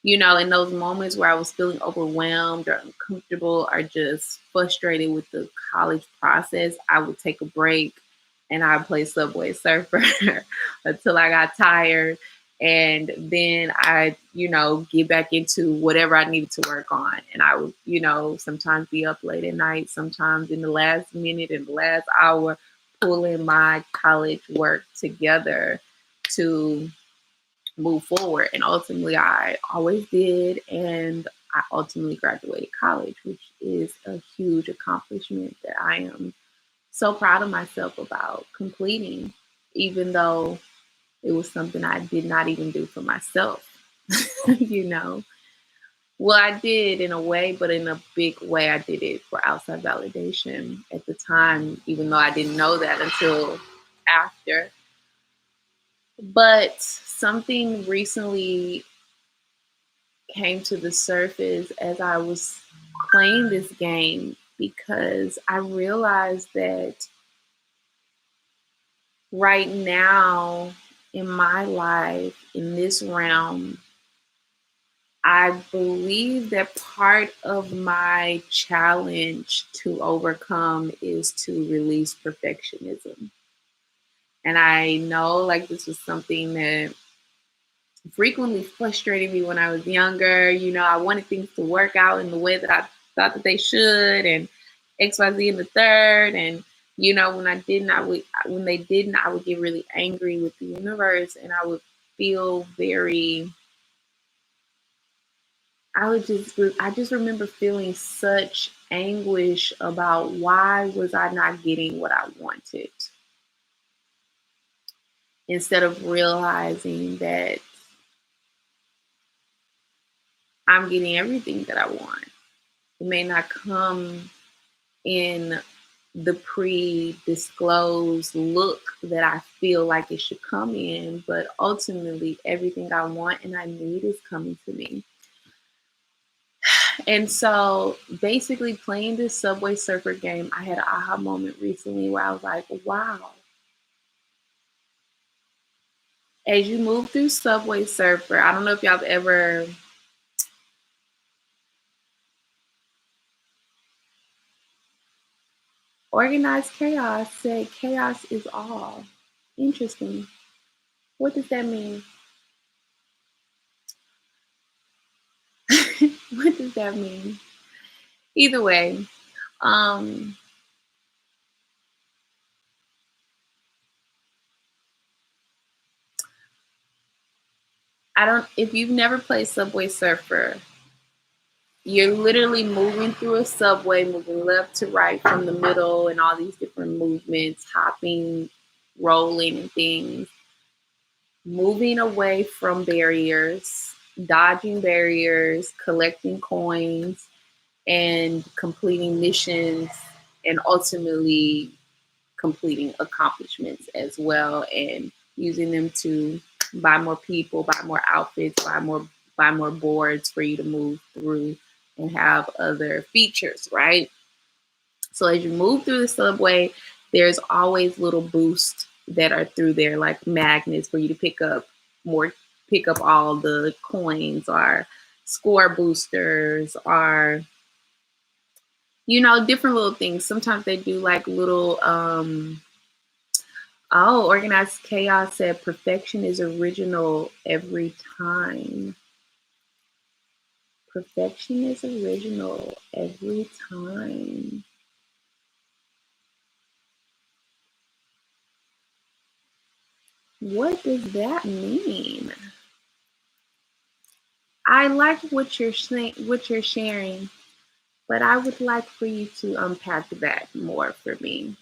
in those moments where I was feeling overwhelmed or uncomfortable or just frustrated with the college process, I would take a break and I'd play Subway Surfer until I got tired, and then I, get back into whatever I needed to work on. And I would, sometimes be up late at night, sometimes in the last minute, in the last hour, pulling my college work together to move forward. And ultimately, I always did. And I ultimately graduated college, which is a huge accomplishment that I am so proud of myself about completing, even though it was something I did not even do for myself, you know. Well, I did in a way, but in a big way, I did it for outside validation at the time, even though I didn't know that until after. But something recently came to the surface as I was playing this game, because I realized that right now in my life, in this realm, I believe that part of my challenge to overcome is to release perfectionism. And I know like this was something that frequently frustrated me when I was younger. You know, I wanted things to work out in the way that I thought that they should, and XYZ and the third. And you know, when I didn't, I would when they didn't, I would get really angry with the universe, and I would feel very. I just remember feeling such anguish about why was I not getting what I wanted, instead of realizing that I'm getting everything that I want. It may not come in the pre-disclosed look that I feel like it should come in, but ultimately everything I want and I need is coming to me. And so basically playing this Subway Surfer game, I had an aha moment recently where I was like, wow, as you move through Subway Surfer, I don't know if y'all have ever organized chaos, said chaos is all. Interesting. What does that mean? What does that mean? Either way, um, I don't, if you've never played Subway Surfer, you're literally moving through a subway, moving left to right from the middle and all these different movements, hopping, rolling and things, moving away from barriers, dodging barriers, collecting coins, and completing missions, and ultimately completing accomplishments as well, and using them to buy more people, buy more outfits, buy more boards for you to move through and have other features, right? So as you move through the subway, there's always little boosts that are through there, like magnets for you to more, pick up all the coins, or score boosters, or you know, different little things. Sometimes they do like little oh, organized chaos said perfection is original every time. Perfection is original every time. What does that mean? I like what you're saying, what you're sharing, but I would like for you to unpack that more for me.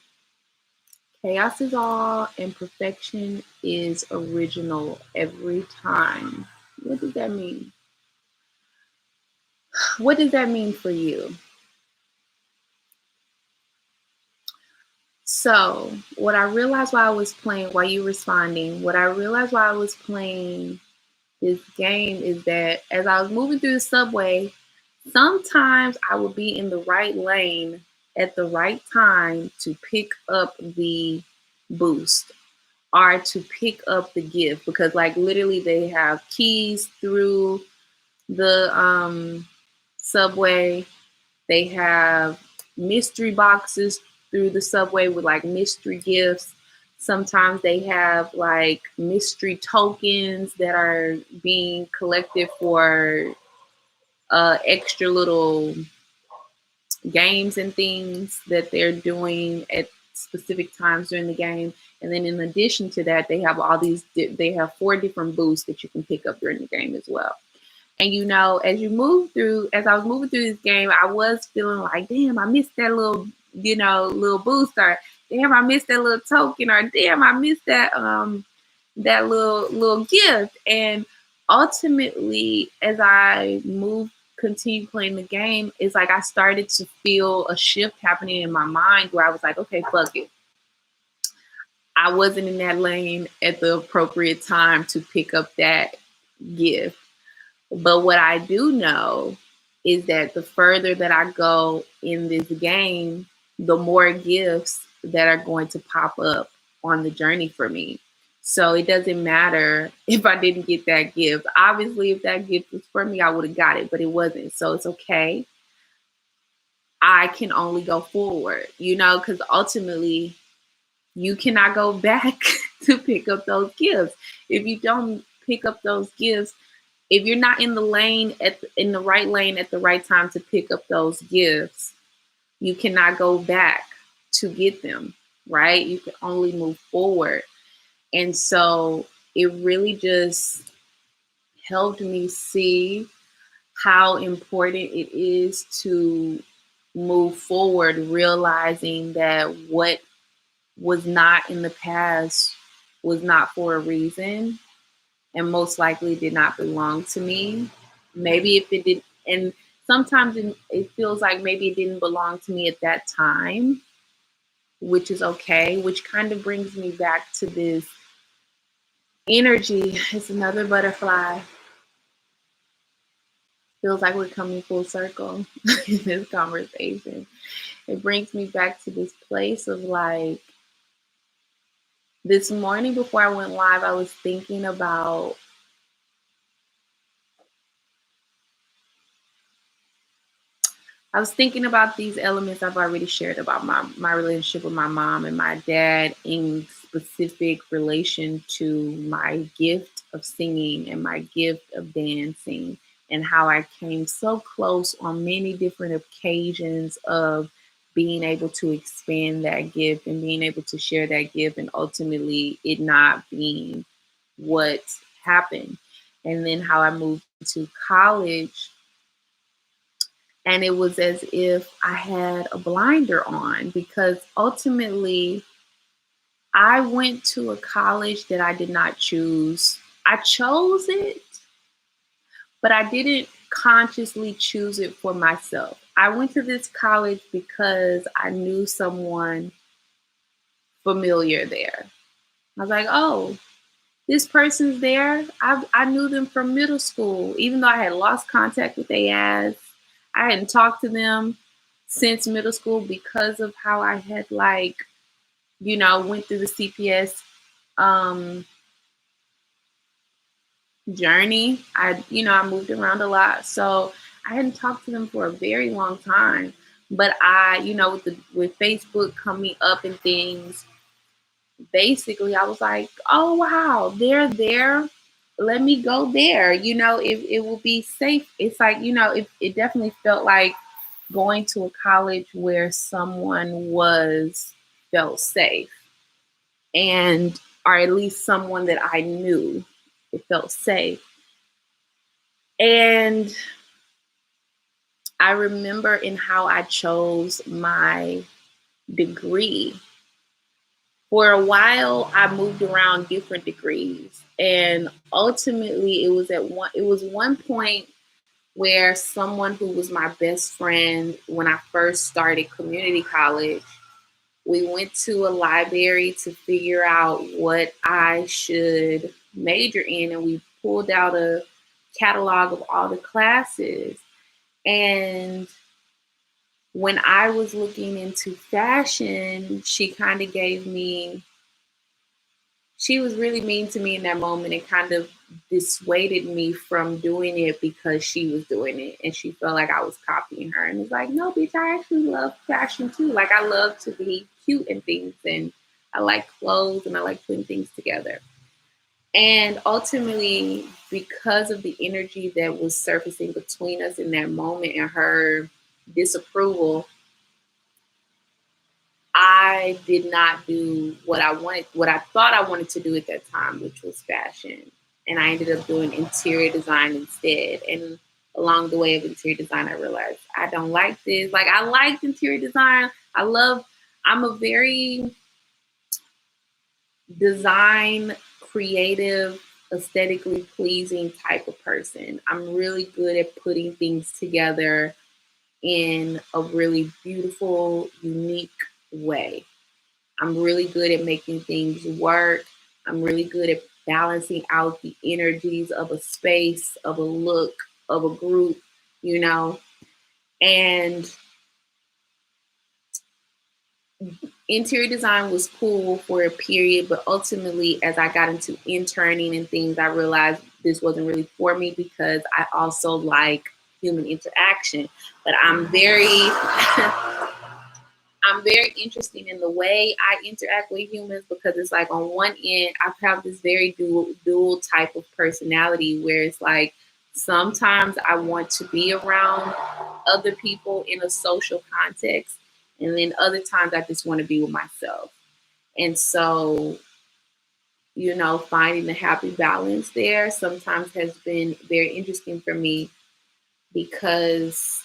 Chaos is all and perfection is original every time. What does that mean? What does that mean for you? So, what I realized while I was playing, while you were responding, what I realized while I was playing this game is that as I was moving through the subway, sometimes I would be in the right lane at the right time to pick up the boost or to pick up the gift, because, like, literally, they have keys through the subway. They have mystery boxes through the subway with like mystery gifts. Sometimes they have like mystery tokens that are being collected for extra little games and things that they're doing at specific times during the game. And then in addition to that, they have they have 4 different boosts that you can pick up during the game as well. And you know, as I was moving through this game, I was feeling like, damn, I missed that little, little booster. Damn, I missed that little token, or damn, I missed that little gift. And ultimately, as I continue playing the game, it's like I started to feel a shift happening in my mind where I was like, okay, fuck it. I wasn't in that lane at the appropriate time to pick up that gift. But what I do know is that the further that I go in this game, the more gifts that are going to pop up on the journey for me. So it doesn't matter if I didn't get that gift. Obviously, if that gift was for me, I would have got it, but it wasn't. So it's okay. I can only go forward, because ultimately you cannot go back to pick up those gifts. If you don't pick up those gifts, if you're not in the in the right lane at the right time to pick up those gifts, you cannot go back to get them, right? You can only move forward. And so it really just helped me see how important it is to move forward, realizing that what was not in the past was not for a reason and most likely did not belong to me. Maybe if it did, and sometimes it feels like maybe it didn't belong to me at that time, which is okay, which kind of brings me back to this energy. It's another butterfly. Feels like we're coming full circle in this conversation. It brings me back to this place of like, this morning before I went live, I was thinking about these elements I've already shared about my relationship with my mom and my dad in specific relation to my gift of singing and my gift of dancing, and how I came so close on many different occasions of being able to expand that gift and being able to share that gift, and ultimately it not being what happened. And then how I moved to college, and it was as if I had a blinder on, because ultimately I went to a college that I did not choose. I chose it, but I didn't consciously choose it for myself. I went to this college because I knew someone familiar there. I was like, oh, this person's there. I knew them from middle school, even though I had lost contact with their ass. I hadn't talked to them since middle school because of how I had went through the CPS journey. I moved around a lot. So I hadn't talked to them for a very long time. But with Facebook coming up and things, basically I was like, oh wow, they're there. Let me go there. It will be safe. It's like, it definitely felt like going to a college where someone felt safe, and or at least someone that I knew. It felt safe. And I remember in how I chose my degree. For a while, I moved around different degrees, and ultimately, it was one point where someone who was my best friend when I first started community college, we went to a library to figure out what I should major in, and we pulled out a catalog of all the classes. And when I was looking into fashion, she kind of she was really mean to me in that moment and kind of dissuaded me from doing it because she was doing it and she felt like I was copying her. And it's like, no, bitch, I actually love fashion too. Like, I love to be cute and things, and I like clothes and I like putting things together. And ultimately, because of the energy that was surfacing between us in that moment and her disapproval, I did not do what I thought I wanted to do at that time, which was fashion. And I ended up doing interior design instead. And along the way of interior design, I realized I don't like this. Like, I liked interior design. I'm a very design, creative, aesthetically pleasing type of person. I'm really good at putting things together in a really beautiful, unique way. I'm really good at making things work. I'm really good at balancing out the energies of a space, of a look, of a group, you know. And interior design was cool for a period, but ultimately, as I got into interning and things, I realized this wasn't really for me because I also like human interaction. But I'm very I'm very interested in the way I interact with humans because it's like on one end, I have this very dual type of personality where it's like sometimes I want to be around other people in a social context, and then other times I just want to be with myself. And so, finding the happy balance there sometimes has been very interesting for me because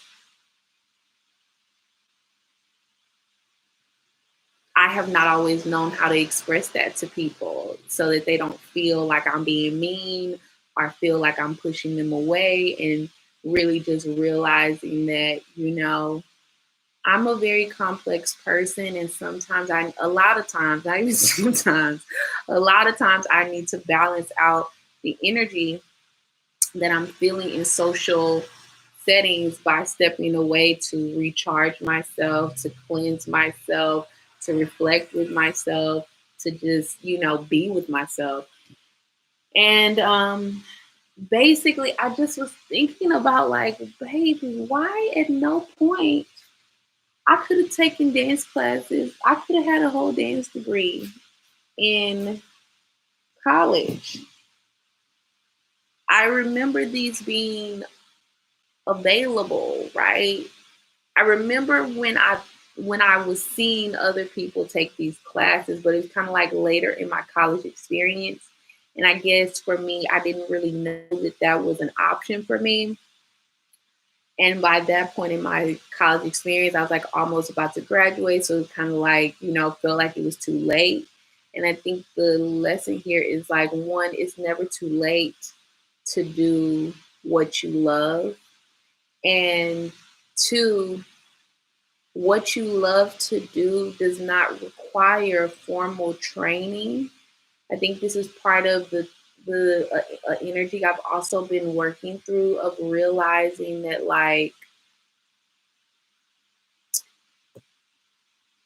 I have not always known how to express that to people so that they don't feel like I'm being mean or feel like I'm pushing them away, and really just realizing that, I'm a very complex person, and a lot of times, not even sometimes, a lot of times I need to balance out the energy that I'm feeling in social settings by stepping away to recharge myself, to cleanse myself, to reflect with myself, to just, be with myself. And basically, I just was thinking about, like, baby, why at no point I could have taken dance classes. I could have had a whole dance degree in college. I remember these being available, right? I remember when I was seeing other people take these classes, but it's kind of like later in my college experience. And I guess for me, I didn't really know that that was an option for me. And by that point in my college experience, I was like almost about to graduate. So it kind of like, felt like it was too late. And I think the lesson here is like, one, it's never too late to do what you love. And two, what you love to do does not require formal training. I think this is part of the energy I've also been working through of realizing that, like,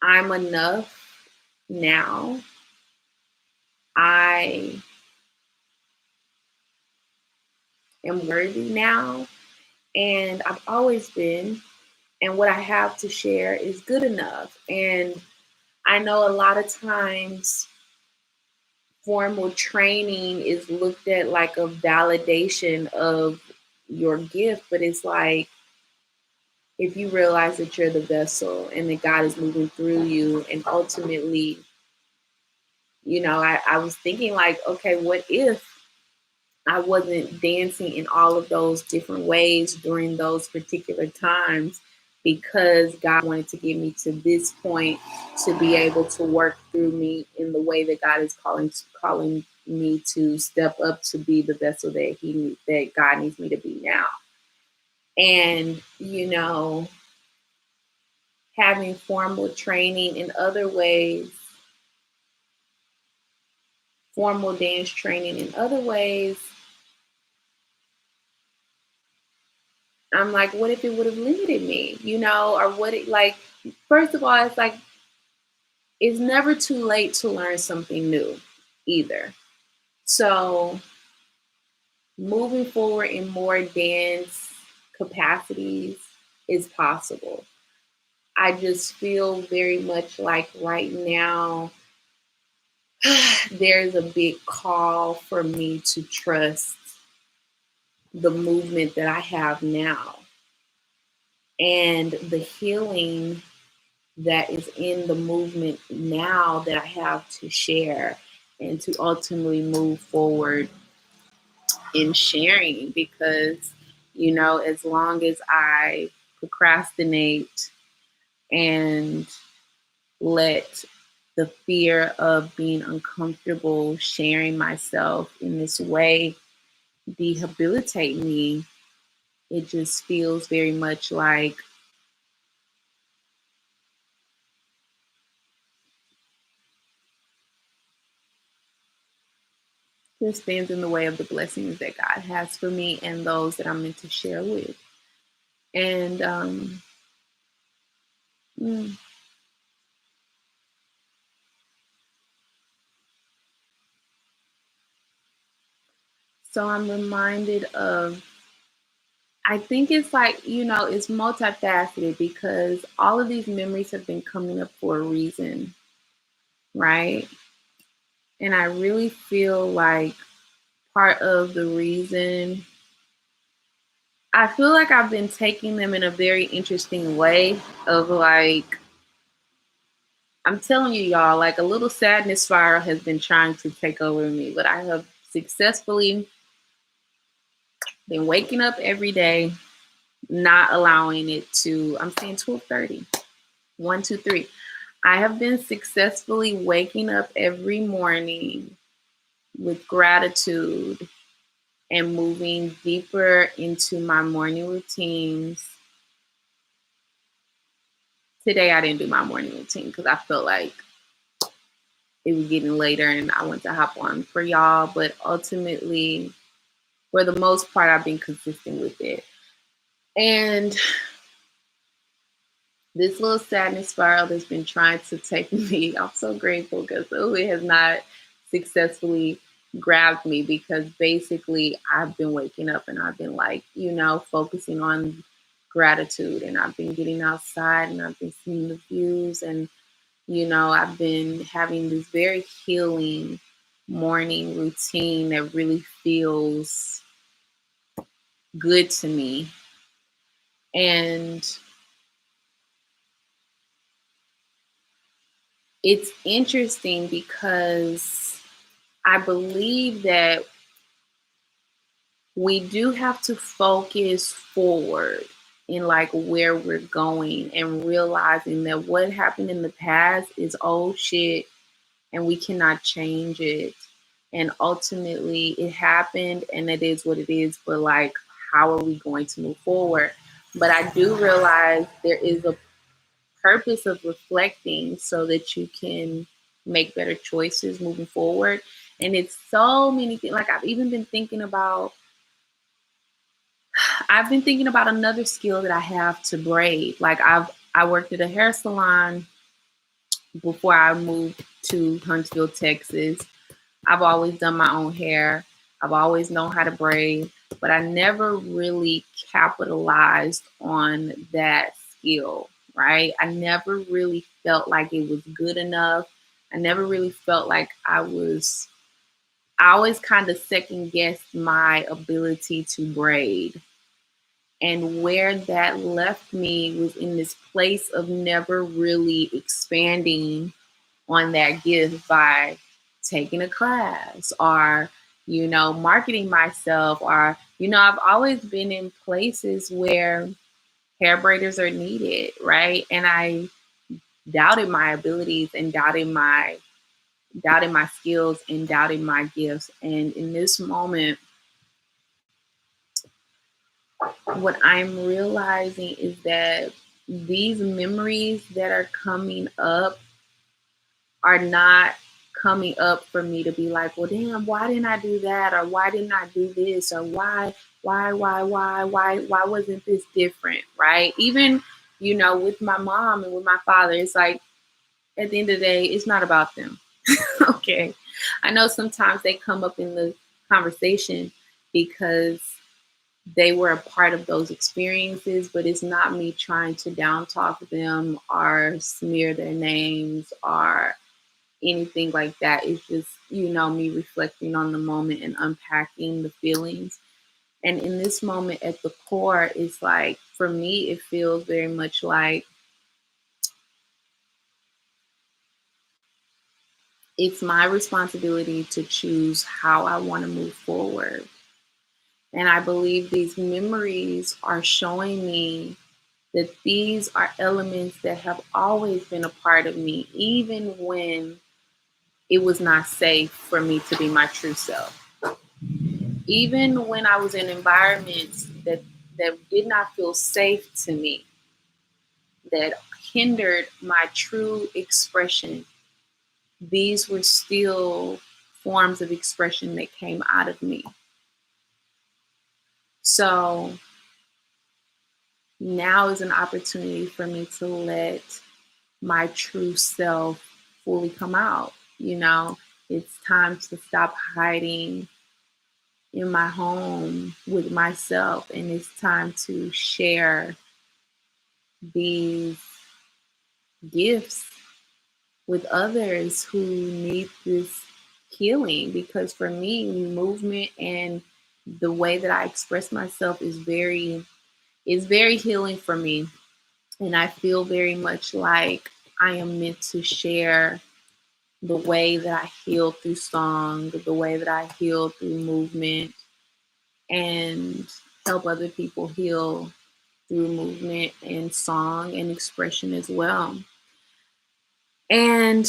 I'm enough now. I am worthy now, and I've always been. And what I have to share is good enough. And I know a lot of times formal training is looked at like a validation of your gift, but it's like if you realize that you're the vessel and that God is moving through you, and ultimately, I was thinking like, okay, what if I wasn't dancing in all of those different ways during those particular times because God wanted to get me to this point to be able to work through me in the way that God is calling me to step up to be the vessel that God needs me to be now. And having formal training in other ways, formal dance training in other ways, I'm like, what if it would have limited me, or what it like, first of all, it's like, it's never too late to learn something new either. So moving forward in more dance capacities is possible. I just feel very much like right now, there's a big call for me to trust the movement that I have now and the healing that is in the movement now that I have to share and to ultimately move forward in sharing because, as long as I procrastinate and let the fear of being uncomfortable sharing myself in this way debilitate me, it just feels very much like this stands in the way of the blessings that God has for me and those that I'm meant to share with. And mm, So I'm reminded of, I think it's like, it's multifaceted because all of these memories have been coming up for a reason, right? And I really feel like part of the reason, I feel like I've been taking them in a very interesting way of like, I'm telling you, y'all, like a little sadness spiral has been trying to take over me, but I have successfully been waking up every day, not allowing it to, I'm saying 12:30, 1, 2, 3. I have been successfully waking up every morning with gratitude and moving deeper into my morning routines. Today, I didn't do my morning routine because I felt like it was getting later and I wanted to hop on for y'all. But ultimately, for the most part, I've been consistent with it. And this little sadness spiral that's been trying to take me, I'm so grateful because it has not successfully grabbed me because basically I've been waking up and I've been like, focusing on gratitude and I've been getting outside and I've been seeing the views and, I've been having this very healing morning routine that really feels good to me. And it's interesting because I believe that we do have to focus forward in like where we're going and realizing that what happened in the past is old shit and we cannot change it. And ultimately it happened and it is what it is, but like, how are we going to move forward? But I do realize there is a purpose of reflecting so that you can make better choices moving forward. And it's so many things. Like I've been thinking about another skill that I have to braid. Like I worked at a hair salon before I moved to Huntsville, Texas. I've always done my own hair. I've always known how to braid, but I never really capitalized on that skill, right? I never really felt like it was good enough. I never really felt like I always kind of second guessed my ability to braid. And where that left me was in this place of never really expanding on that gift by taking a class or, marketing myself or, I've always been in places where hair braiders are needed, right? And I doubted my abilities and doubted my skills and doubted my gifts. And in this moment, what I'm realizing is that these memories that are coming up are not coming up for me to be like, well, damn, why didn't I do that? Or why didn't I do this? Or why wasn't this different? Right? Even, with my mom and with my father, it's like, at the end of the day, it's not about them. Okay. I know sometimes they come up in the conversation because they were a part of those experiences, but it's not me trying to down talk them or smear their names or anything like that. It's just, me reflecting on the moment and unpacking the feelings. And in this moment at the core, it's like, for me, it feels very much like it's my responsibility to choose how I want to move forward. And I believe these memories are showing me that these are elements that have always been a part of me, even when it was not safe for me to be my true self. Even when I was in environments that did not feel safe to me, that hindered my true expression, these were still forms of expression that came out of me. So now is an opportunity for me to let my true self fully come out. It's time to stop hiding in my home with myself, and it's time to share these gifts with others who need this healing. Because for me, movement and the way that I express myself is very healing for me. And I feel very much like I am meant to share the way that I heal through song, the way that I heal through movement, and help other people heal through movement and song and expression as well. And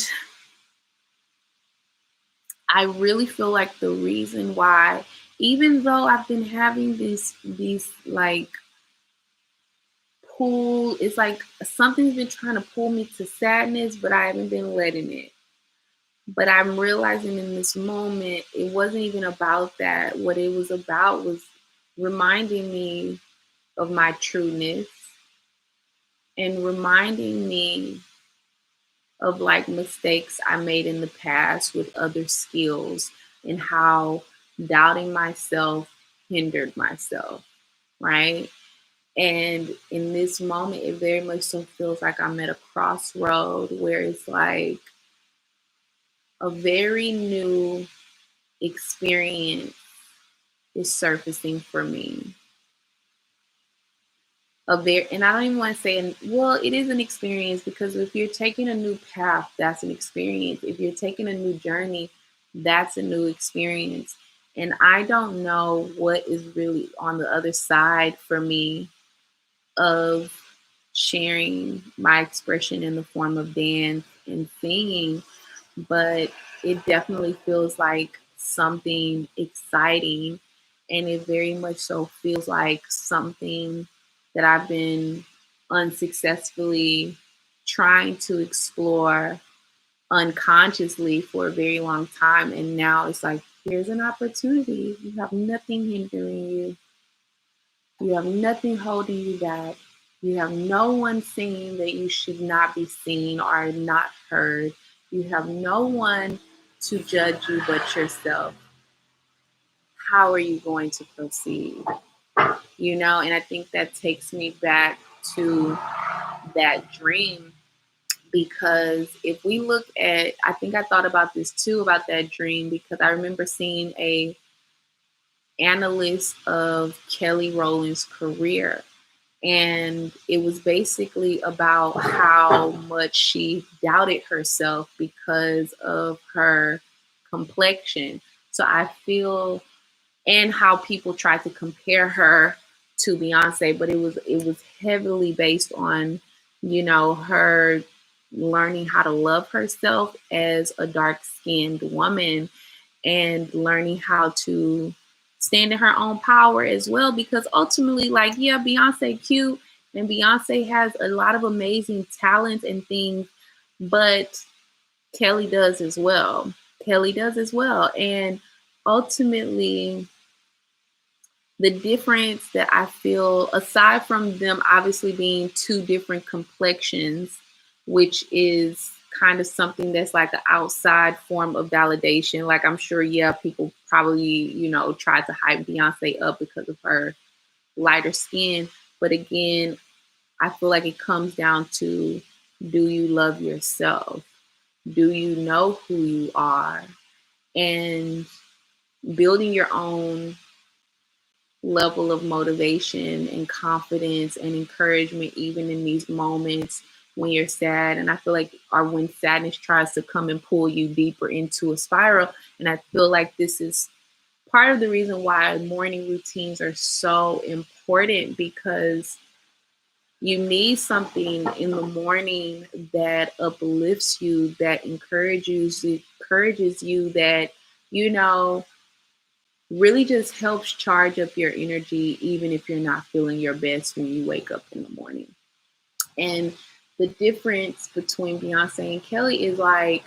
I really feel like the reason why, even though I've been having these like pull, it's like something's been trying to pull me to sadness, but I haven't been letting it. But I'm realizing in this moment, it wasn't even about that. What it was about was reminding me of my trueness and reminding me of like mistakes I made in the past with other skills and how doubting myself hindered myself, right? And in this moment, it very much so feels like I'm at a crossroad where it's like a very new experience is surfacing for me. And I don't even want to say, well, it is an experience, because if you're taking a new path, that's an experience. If you're taking a new journey, that's a new experience. And I don't know what is really on the other side for me of sharing my expression in the form of dance and singing, but it definitely feels like something exciting. And it very much so feels like something that I've been unsuccessfully trying to explore unconsciously for a very long time. And now it's like, here's an opportunity. You have nothing hindering you. You have nothing holding you back. You have no one saying that you should not be seen or not heard. You have no one to judge you but yourself. How are you going to proceed? And I think that takes me back to that dream, because if we look at, I think I thought about this too, about that dream, because I remember seeing a analyst of Kelly Rowland's career. And it was basically about how much she doubted herself because of her complexion. So I feel, and how people tried to compare her to Beyonce, but it was heavily based on, her learning how to love herself as a dark-skinned woman and learning how to stand in her own power as well. Because ultimately, like, yeah, Beyonce cute and Beyonce has a lot of amazing talents and things, but Kelly does as well. Kelly does as well. And ultimately, the difference that I feel, aside from them obviously being two different complexions, which is kind of something that's like an outside form of validation. Like, I'm sure, yeah, people probably, try to hype Beyonce up because of her lighter skin. But again, I feel like it comes down to, do you love yourself? Do you know who you are? And building your own level of motivation and confidence and encouragement, even in these moments when you're sad. And I feel like, or when sadness tries to come and pull you deeper into a spiral. And I feel like this is part of the reason why morning routines are so important, because you need something in the morning that uplifts you, that encourages you, that, really just helps charge up your energy, even if you're not feeling your best when you wake up in the morning. And the difference between Beyonce and Kelly is like,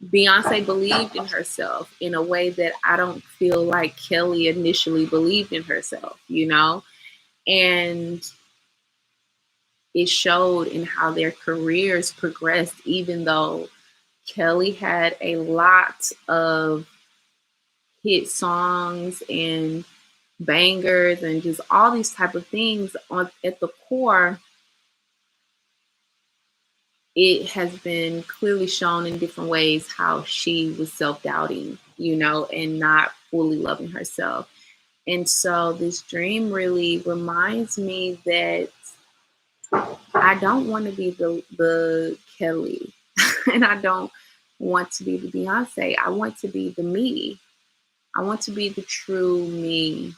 Beyonce believed in herself in a way that I don't feel like Kelly initially believed in herself, and it showed in how their careers progressed, even though Kelly had a lot of hit songs and bangers and just all these type of things, on at the core it has been clearly shown in different ways how she was self-doubting, and not fully loving herself. And so this dream really reminds me that I don't want to be the Kelly and I don't want to be the Beyonce. I want to be the me. I want to be the true me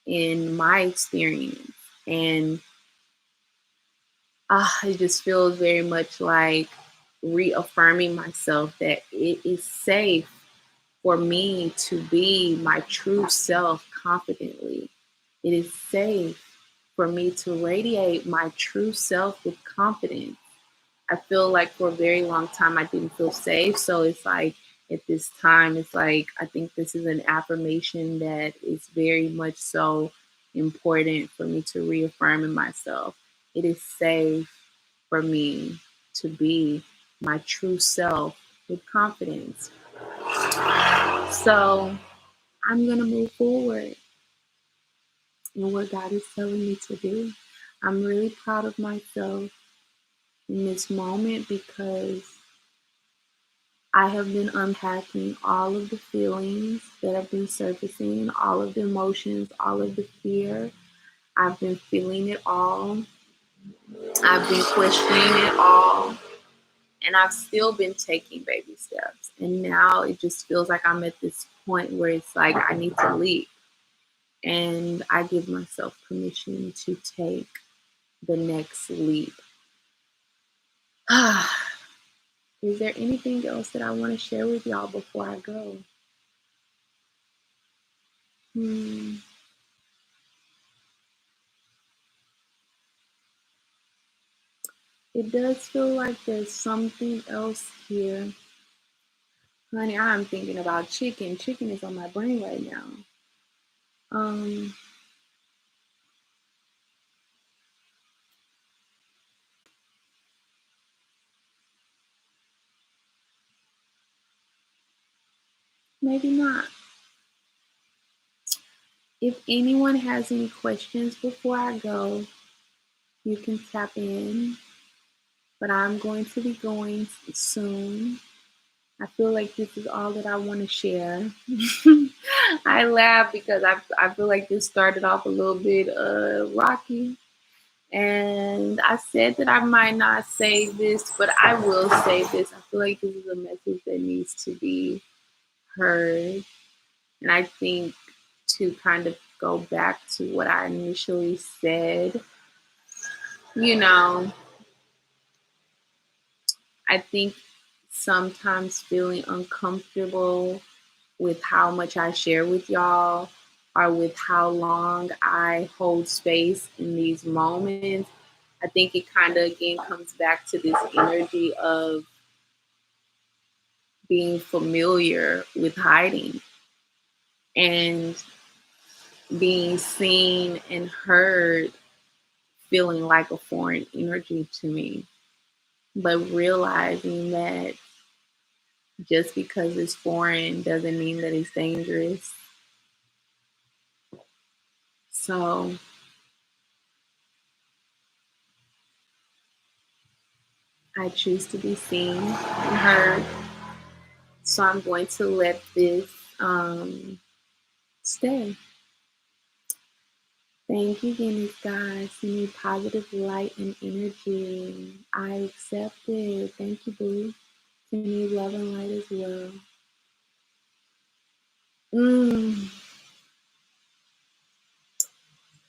in my experience. And it just feels very much like reaffirming myself that it is safe for me to be my true self confidently. It is safe for me to radiate my true self with confidence. I feel like for a very long time I didn't feel safe. So it's like at this time, it's like I think this is an affirmation that is very much so important for me to reaffirm in myself. It is safe for me to be my true self with confidence. So I'm going to move forward in what God is telling me to do. I'm really proud of myself in this moment because I have been unpacking all of the feelings that have been surfacing, all of the emotions, all of the fear. I've been feeling it all. I've been questioning it all. And I've still been taking baby steps. And now it just feels like I'm at this point where it's like I need to leap. And I give myself permission to take the next leap. Is there anything else that I want to share with y'all before I go? It does feel like there's something else here. Honey, I'm thinking about chicken. Chicken is on my brain right now. Um, Maybe not. If anyone has any questions before I go, you can tap in. But I'm going to be going soon. I feel like this is all that I want to share. I laugh because I feel like this started off a little bit rocky. And I said that I might not say this, but I will say this. I feel like this is a message that needs to be heard. And I think to kind of go back to what I initially said, you know, I think sometimes feeling uncomfortable with how much I share with y'all or with how long I hold space in these moments. I think it kind of again comes back to this energy of being familiar with hiding and being seen and heard feeling like a foreign energy to me. But realizing that just because it's foreign doesn't mean that it's dangerous. So I choose to be seen and heard. So I'm going to let this stay. Thank you, Guinness, guys. Send me positive light and energy. I accept it. Thank you, boo. Send me love and light as well. Mm.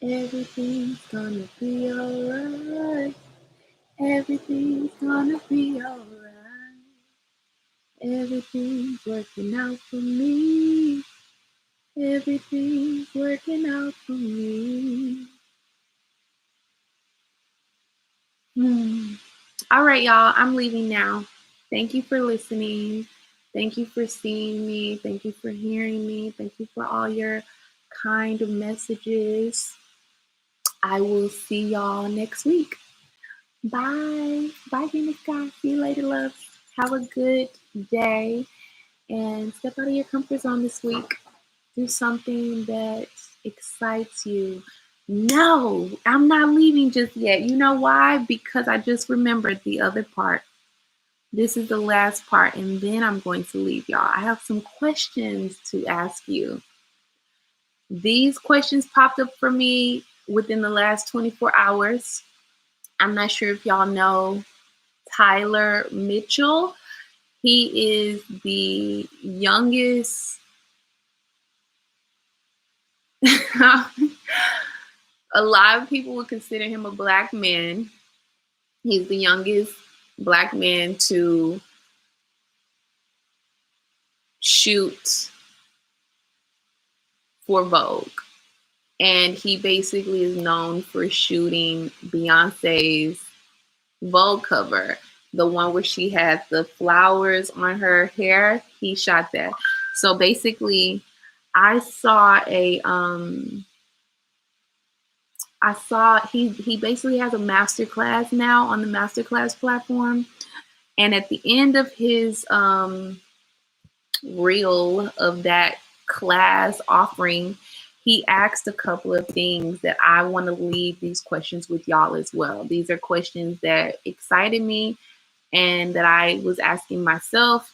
Everything's gonna be alright. Everything's gonna be alright. Everything's working out for me. Everything's working out for me. All right, y'all. I'm leaving now. Thank you for listening. Thank you for seeing me. Thank you for hearing me. Thank you for all your kind messages. I will see y'all next week. Bye. Bye, Venus guys. See you later, loves. Have a good day and step out of your comfort zone this week. Do something that excites you. No, I'm not leaving just yet. You know why? Because I just remembered the other part. This is the last part, and then I'm going to leave y'all. I have some questions to ask you. These questions popped up for me within the last 24 hours. I'm not sure if y'all know Tyler Mitchell. He is the youngest. A lot of people would consider him a black man. He's the youngest black man to shoot for Vogue. And he basically is known for shooting Beyonce's Vogue cover, the one where she had the flowers on her hair. He shot that. So basically, I saw he basically has a master class now on the masterclass platform. And at the end of his reel of that class offering, he asked a couple of things that I want to leave these questions with y'all as well. These are questions that excited me and that I was asking myself.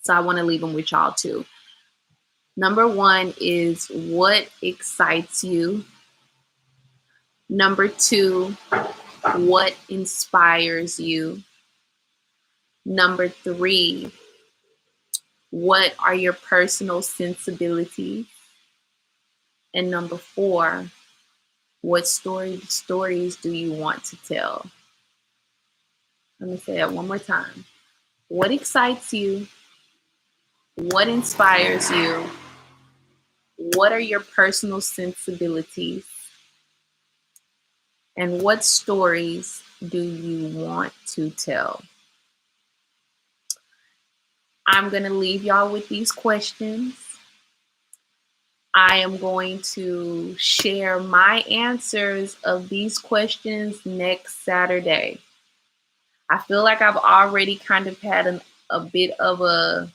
So I want to leave them with y'all too. Number one is, what excites you? Number two, what inspires you? Number three, what are your personal sensibilities? And number four, what stories do you want to tell? Let me say that one more time. What excites you? What inspires you? What are your personal sensibilities? And what stories do you want to tell? I'm going to leave y'all with these questions. I am going to share my answers of these questions next Saturday. I feel like I've already kind of had a bit of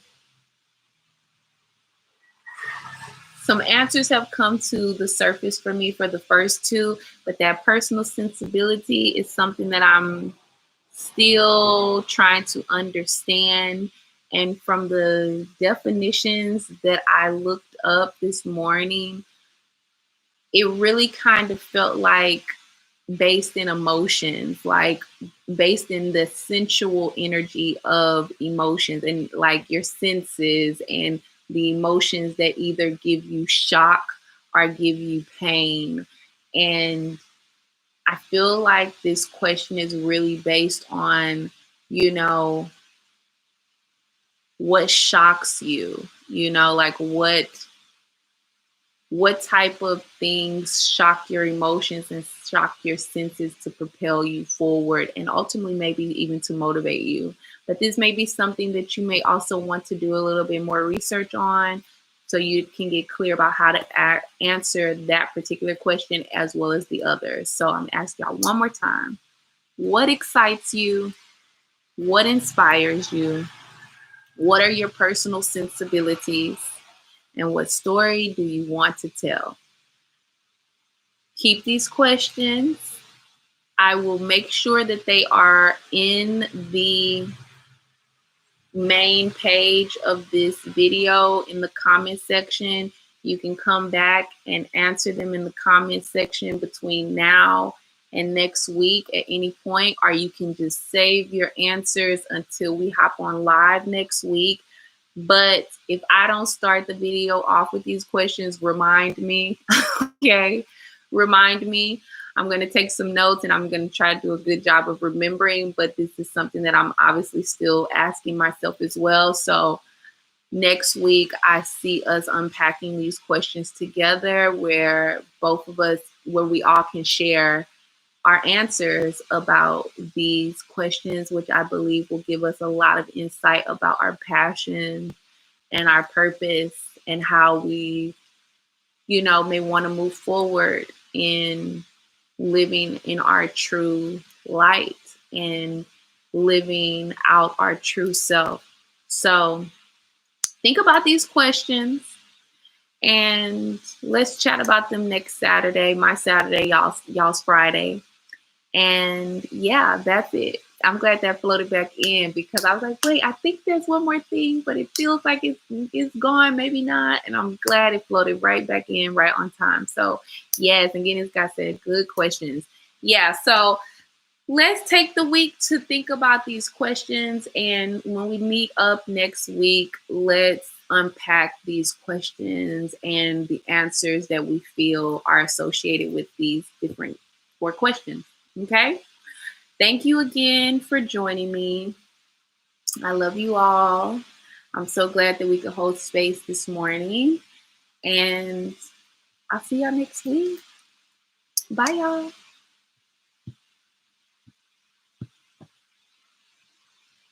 some answers have come to the surface for me for the first two, but that personal sensibility is something that I'm still trying to understand. And from the definitions that I looked up this morning, it really kind of felt like based in emotions, like based in the sensual energy of emotions and like your senses and the emotions that either give you shock or give you pain. And I feel like this question is really based on, what shocks you, like what type of things shock your emotions and shock your senses to propel you forward and ultimately maybe even to motivate you. But this may be something that you may also want to do a little bit more research on so you can get clear about how to answer that particular question as well as the others. So I'm asking y'all one more time. What excites you? What inspires you? What are your personal sensibilities? And what story do you want to tell? Keep these questions. I will make sure that they are in the main page of this video in the comment section. You can come back and answer them in the comment section between now and next week at any point, or you can just save your answers until we hop on live next week. But if I don't start the video off with these questions, remind me, okay? Remind me. I'm going to take some notes and I'm going to try to do a good job of remembering, but this is something that I'm obviously still asking myself as well. So next week, I see us unpacking these questions together where we all can share our answers about these questions, which I believe will give us a lot of insight about our passion and our purpose and how we, may want to move forward in living in our true light and living out our true self. So think about these questions. And let's chat about them next Saturday. My Saturday, y'all's Friday. And yeah, that's it. I'm glad that floated back in because I was like, wait, I think there's one more thing, but it feels like it's gone, maybe not. And I'm glad it floated right back in right on time. So yes, again, as guy said, good questions. Yeah, so let's take the week to think about these questions. And when we meet up next week, let's unpack these questions and the answers that we feel are associated with these different 4 questions. Okay? Thank you again for joining me. I love you all. I'm so glad that we could hold space this morning. And I'll see y'all next week. Bye, y'all.